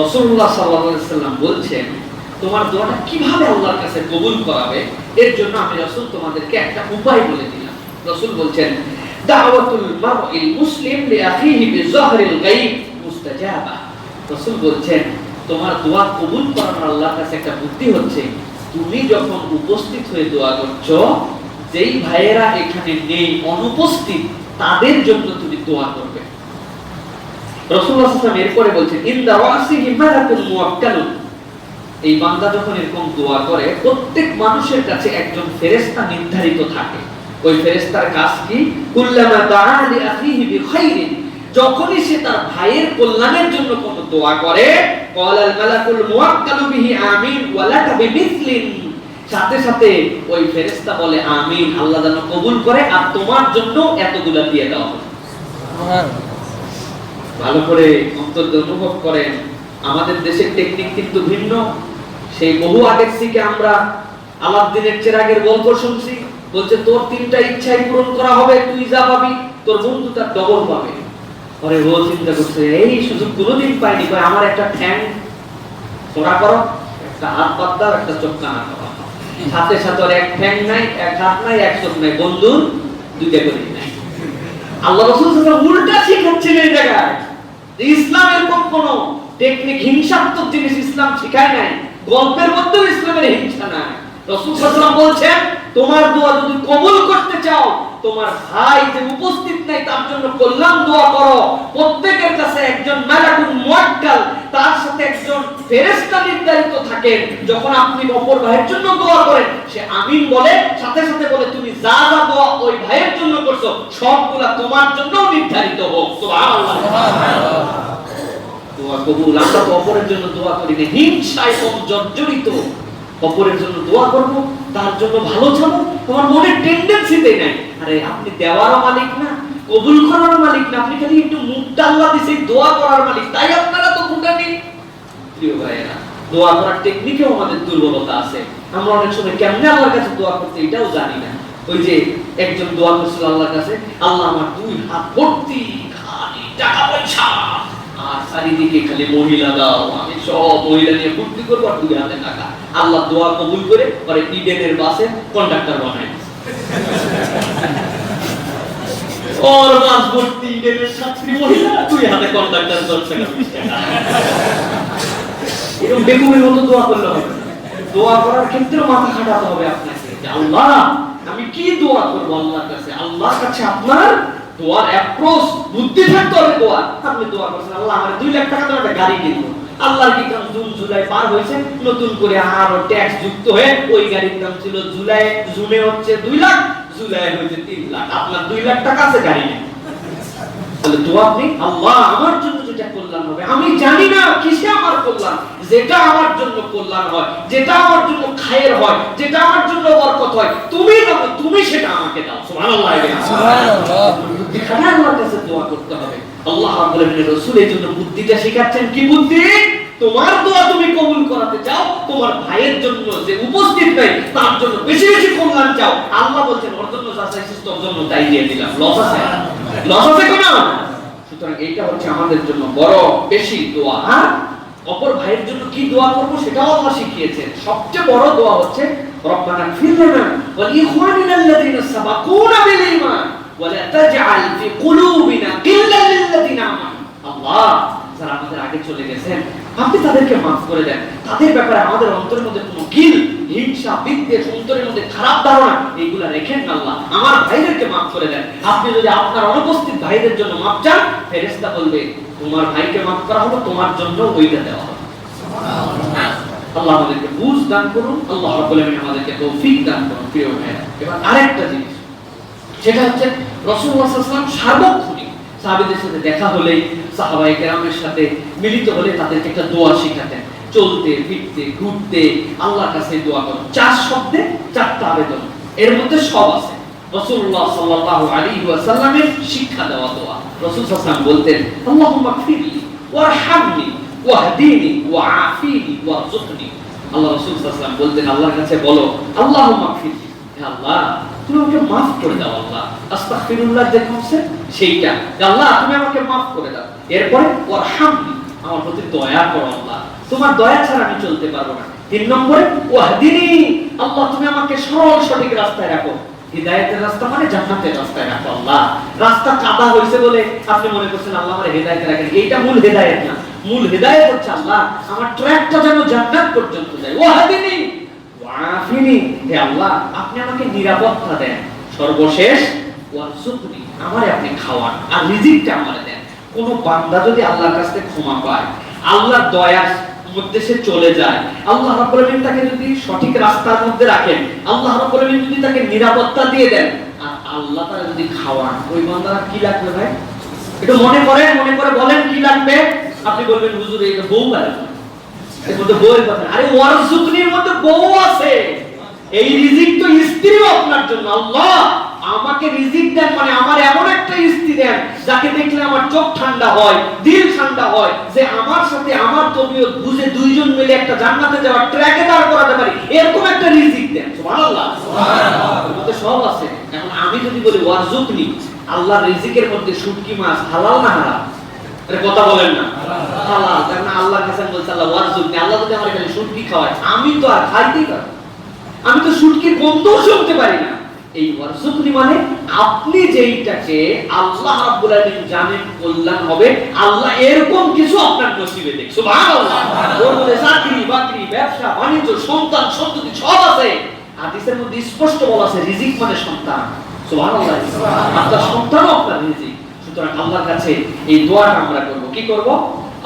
রাসূলুল্লাহ সাল্লাল্লাহু আলাইহি ওয়াসাল্লাম বলছেন, তোমার দোয়াটা কিভাবে আল্লাহর কাছে কবুল করাবে, এর জন্য আমি রাসূল তোমাদেরকে একটা উপায় বলে দিলাম। রাসূল বলছেন, দাওয়াতুল মারইল মুসলিম লিআখিহি বিযাহরিল গায়ব মুস্তাজাবা। রাসূল বলছেন, তোমার দোয়া কবুল করার আল্লাহর কাছে একটা বুদ্ধি হচ্ছে, তুমি যখন উপস্থিত হয়ে দোয়া করছো, যেই ভাইয়েরা এখানে নেই, অনুপস্থিত, তাদের জন্য তুমি দোয়া করবে। রাসূলুল্লাহ সাল্লাল্লাহু আলাইহি ওয়াসাল্লাম এরপরে বলছেন, ইনদা রাসিহি মালাকুল মুওয়াক্কালুন। এই বান্দা যখন এরকম দোয়া করে, প্রত্যেক মানুষের কাছে একজন ফেরেশতা নির্ধারিত থাকে। ওই ফেরেশতার কাজ কি? কুল্লামা দাআ লিআখিহি বিখাইরিন, যখনই সে তার ভাইয়ের কল্যাণের জন্য কোনো দোয়া করে, ক্বালাল মালাকুল মুওয়াক্কালু বিহি আমিন ওয়া লাকা বিমিসলিন, সাথে সাথে ওই ফেরেশতা বলে আমিন, আল্লাহ যেন কবুল করে, আর তোমার জন্য এতগুলা দিয়ে দেওয়া হবে। ভালো করে অন্তর অনুভব করেন, আমাদের দেশের টেকনিক কিন্তু ভিন্ন। সেই বহু আগের থেকে আমরা আলাউদ্দিনের চেরাগের গল্প শুনছি, বলছে তোর তিনটা ইচ্ছাই পূরণ করা হবে, তুই যা পাবি তোর বন্ধু তার ডবল পাবে। পরে ও চিন্তা করছে, এই সুযোগ কোনোদিন পাইনি, ভাই আমার একটা ঠ্যাং খোঁড়া করো, একটা হাত বাদ দাও, একটা চোখ কানা করো। সাথে সাথে ওর এক ঠ্যাং নাই, এক হাত নাই, এক চোখ নাই, বন্ধুর দুইটা করে নাই। আল্লাহ রাসূল সাল্লাল্লাহু আলাইহি ওয়াসাল্লাম উল্টা শিখাচ্ছেন এই জায়গায়। ইসলাম এরকম কোন টেকনিক, হিংসাত্মক জিনিস ইসলাম শিখায় নাই। গল্পের মধ্যেও ইসলামের হিংসা নাই। রাসূল সাল্লাল্লাহু আলাইহি ওয়াসাল্লাম বলছেন, তোমার দোয়া যদি কবুল করতে চাও, তোমার ভাই যে উপস্থিত নাই তার জন্য কল্যাণ দোয়া করো। প্রত্যেকের কাছে একজন মালাকুল মুওয়াক্কাল, তার সাথে একজন ফেরেশতা নির্ধারিত থাকেন। যখন আপনি অপর ভাইয়ের জন্য দোয়া করেন, সে আমিন বলে, সাথে সাথে বলে তুমি যা যা দোয়া ওই ভাইয়ের জন্য করছো সবগুলা তোমার জন্যও নির্ধারিত হোক। সুবহানাল্লাহ। দোয়া কবুল। আমরা তো অপরের জন্য দোয়া করি না, হিংসায় কম জর্জরিত। অপরের জন্য দোয়া করব, তার জন্য ভালো চাবো, তোমার মনের টেন্ডেন্সিতে নাই। আরে আপনি দেওয়ারও মালিক না, কবুল করার মালিক না, আপনি খালি একটু মুখটা আল্লাহ দিয়েছে দোয়া করার মালিক, তাই আপনারা তো ফুটানি। প্রিয় ভাইয়েরা, দোয়া করার টেকনিকেও আমাদের দুর্বলতা আছে। আমরা অনেক সময় কেমনে আল্লাহর কাছে দোয়া করতে এটাও জানি না। ওই যে একজন দোয়া করছিল আল্লাহর কাছে, আল্লাহ আমার 2 হাত ভর্তি খালি টাকা পয়সা, আর চারিদিকে খালি মহিলা দাও, আমি সব মহিলা নিয়ে ফুর্তি করবো, আর 2 হাতে টাকা। আল্লাহ দোয়া কবুল করে পরে ইডেনের বাসে কন্ডাক্টর বানায় ওর বাস ভর্তি ইডেনের ছাত্রী মহিলা, 2 হাতে কন্ডাক্টর 10 টাকা 20 টাকা। এরকম বেকুবের মতো দোয়া করলে হবে না। দোয়া করার ক্ষেত্রে মাথা খাটাতে হবে আপনাকে যে আল্লাহ আমি কি দোয়া করব আল্লাহর কাছে। আল্লাহর কাছে আপনার দোয়ার অ্যাপ্রোচ বুদ্ধি থাকতে হবে। দোয়া আপনি দোয়া করছেন আল্লাহ আমার 2 লাখ টাকা দাও একটা গাড়ি কিনবো, আল্লাহর কি কাম জুন জুলাই পার হয়েছে, নতুন করে আরো ট্যাক্স যুক্ত হয়ে ওই গাড়ির দাম ছিল জুনে হচ্ছে 2 লাখ, জুলাই হয়েছে 3 লাখ, আপনার 2 লাখ টাকা আছে গাড়ি নেই। তাহলে দোয়া আপনি আল্লাহ আমার জন্য যেটা কল্যাণ হবে, আমি জানি না কিসে আমার কল্যাণ, যেটা আমার জন্য কল্যাণ হয়, যেটা আমার জন্য খায়ের হয়, যেটা আমার জন্য বরকত হয়, তুমি দাও, তুমি সেটা আমাকে দাও। সুবহানাল্লাহ, সুবহানাল্লাহ। বুদ্ধি খাটায় আল্লাহর কাছে দোয়া করতে হবে। আল্লাহ রাব্বুল আলামিন রাসূলের জন্য বুদ্ধিটা শেখাচ্ছেন। কি বুদ্ধি? তোমার দোয়া তুমি কবুল করাতে চাও, তোমার ভাইয়ের জন্য যে উপস্থিত নাই তার জন্য বেশি বেশি কল্যাণ চাও। আল্লাহ বলছেন ওর জন্য যা চাইছিস তোর জন্য তাই দিয়ে দিলাম, লস আছে? লস আছে কোন? সুতরাং এইটা হচ্ছে আমাদের জন্য বড় বেশি দোয়া। হ্যাঁ, অপর ভাইয়ের জন্য কি দোয়া করব সেটাও আল্লাহ শিখিয়েছেন। সবচেয়ে বড় দোয়া হচ্ছে রব্বানা ফির লানা ওয়া লিইখওয়ানিনা আল্লাযীনা সাবাকুনা বিল ঈমান ওয়া লা তাজআল ফি কুলুবিনা গিল্লাল লিল্লাযীনা আমানু। আল্লাহ যারা আমাদের আগে চলে গেছেন আপনি তাদেরকে মাফ করে দেন, তাদের ব্যাপারে আমাদের অন্তরের মধ্যে কোনো গিল, হিংসা, বিদ্বেষ, অন্তরের মধ্যে খারাপ ধারণা এইগুলা রেখেন না আল্লাহ, আমার ভাইদেরকে মাফ করে দেন। আপনি যদি আপনার অনুপস্থিত ভাইদের জন্য মাফ চান, ফেরেশতা বলবে তোমার ভাইকে মাফ করা হলো, তোমার জন্য ওইটা দেওয়া হবে। সুবহানাল্লাহ। আল্লাহ আমাদেরকে বুঝ দান করুন, আল্লাহ রাব্বুল আলামিন আমাদেরকে তৌফিক দান করুন। প্রিয় ভাইরা, এবার আরেকটা জিনিস, সেটা হচ্ছে রাসূলুল্লাহ সাল্লাল্লাহু আলাইহি ওয়াসাল্লাম সার্বক্ষণিক সাহাবীদের সাথে দেখা হলেই, সাহাবায়ে কেরামের সাথে মিলিত হলে তাদেরকে একটা দোয়া শিখাতেন। চলতে ফিরতে ঘুরতে আল্লাহর কাছে দোয়া করো। 4 শব্দে 4টা আবেদন, এর মধ্যে সব আছে। রাসূলুল্লাহ সাল্লাল্লাহু আলাইহি ওয়াসাল্লামের শিক্ষা দেওয়া দোয়া। রাসূল সাল্লাল্লাহু আলাইহি ওয়াসাল্লাম বলতেন আল্লাহুম্মা গফিরলি ওয়ারহামনি ওয়াহদিনি ওয়াআফিনি ওয়ারযুকনি। আল্লাহ রাসূল সাল্লাল্লাহু আলাইহি ওয়াসাল্লাম বলতেন আল্লাহর কাছে বলো আল্লাহুম্মা গফিরলি, হে আল্লাহ তুমি আমাকে maaf করে দাও। আল্লাহ আস্তাগফিরুল্লাহ দেখুন সেইটা, আল্লাহ তুমি আমাকে maaf করে দাও। এরপরে ওয়ারহামনি, আমার প্রতি দয়া করো আল্লাহ, তোমার দয়া ছাড়া আমি চলতে পারবো না। 3 নম্বরে ওয়াহদিনি, আল্লাহ তুমি আমাকে সরল সঠিক রাস্তায় রাখো। হিদায়াতের রাস্তা মানে জান্নাতের রাস্তায় রাখো। আল্লাহ রাস্তা কাদা হইছে বলে আপনি মনে করছেন আল্লাহ আমারে হিদায়াতে রাখেন, এইটা মূল হিদায়াত না। মূল হিদায়াত হচ্ছে আল্লাহ আমার ট্র্যাকটা যেন জান্নাত পর্যন্ত যায়। ওয়াহদিনি ওয়াআফিনি, হে আল্লাহ আপনি আমাকে নিরাপত্তা দেন। সর্বশেষ ওয়ারযুকনি, আমারে আপনি খাওয়ান আর রিজিকটা আমারে দেন। কোন বান্দা যদি আল্লাহর কাছে ক্ষমা পায়, আল্লাহর দয়ার মধ্যে সে চলে যায়, আল্লাহ রাব্বুল আলামিন তাকে যদি সঠিক রাস্তার মধ্যে রাখেন, আল্লাহ রাব্বুল আলামিন যদি তাকে নিরাপত্তা দিয়ে দেন, আর আল্লাহ তাআলা যদি খাওয়ান, ওই বান্দার কি লাগবে ভাই? একটু মনে করে বলেন কি লাগবে? আপনি বলবেন হুজুর এই বউ লাগবে, এর মধ্যে বউয়ের কথা। আরে ওয়ারযুকনির মধ্যে বউ আছে, এই রিজিক তো স্ত্রীও আপনার জন্য। আল্লাহ আমাকে রিজিক দেন মানে আমার এমন একটা স্ত্রী দেন যাকে দেখলে আমার চোখ ঠান্ডা হয়, দিল ঠান্ডা হয়, যে আমার সাথে আমার তবিয়ত বুঝে দুইজন মিলে একটা জান্নাতে যাওয়ার ট্র্যাকে দাঁড় করাতে পারি, এরকম একটা রিজিক দেন। সুবহানাল্লাহ, সুবহানাল্লাহ। এর মধ্যে সব আছে। এখন আমি যদি বলি ওয়ারযুকনি, আল্লাহর রিজিকের মধ্যে শুটকি মাছ হালাল না হারাম? আরে কথা বলেন না, হালাল। কারণ আল্লাহর কাছে বলছে আল্লাহ ওয়ারযুকনি, আল্লাহ যদি আমার খালি শুটকি খাওয়ায়, আমি তো আর খাইতেই পারি, আমি তো শুটকির গন্ধও শুনতে পারি না। এই ওয়ারযুকনি মানে আপনি যেইটাকে আল্লাহ রাব্বুল আলামিন জানেন কল্যাণ হবে, আল্লাহ এরকম কিছু আপনার নসিবে দেখ। সুবহানাল্লাহ। ওর মধ্যে চাকরি বাকরি, ব্যবসা বাণিজ্য, সন্তান সন্ততি সব আছে। হাদিসের মধ্যে স্পষ্ট বলা আছে রিজিক মানে সন্তান। সুবহানাল্লাহ। আপনার সন্তানও আপনার রিজিক। সুতরাং আল্লাহর কাছে এই দোয়াটা আমরা করব। কি করব?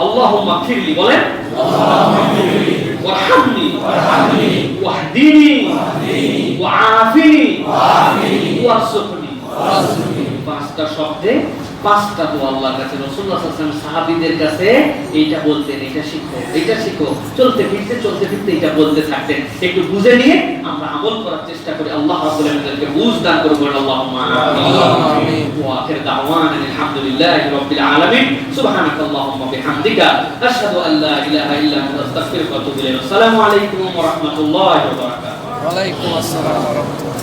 আল্লাহুম্মা গফিরলি, বলেন আল্লাহুম্মা গফিরলি ওয়ারহামনি ওয়াহদিনি ওয়াআফিনি ওয়ারযুকনি। 5টা শব্দে পাঁচটা দোয়া আল্লাহর কাছে রাসূলুল্লাহ সাল্লাল্লাহু আলাইহি ওয়াসাল্লাম সাহাবীদের কাছে এইটা বলতেন, এটা শিখো, চলতে ফিরতে এটা বলতে থাকতেন। একটু বুঝে নিয়ে আমরা আমল করার চেষ্টা করি। আল্লাহ রাব্বুল আলামিন আমাদেরকে বুঝ দান করুন। আল্লাহুম্মা আমিন। ওয়া আখির দাওয়ানা আলহামদুলিল্লাহি রাব্বিল আলামিন। সুবহানাকাল্লাহুম্মা বিহামদিকা আশহাদু আল লা ইলাহা ইল্লা আনতা আস্তাগফিরুকা ওয়া আতুবু ইলাইক। আসসালামু আলাইকুম ওয়া রাহমাতুল্লাহি ওয়া বারাকাতুহু। ওয়া আলাইকুম আসসালাম ওয়া রাহমাতুল্লাহ।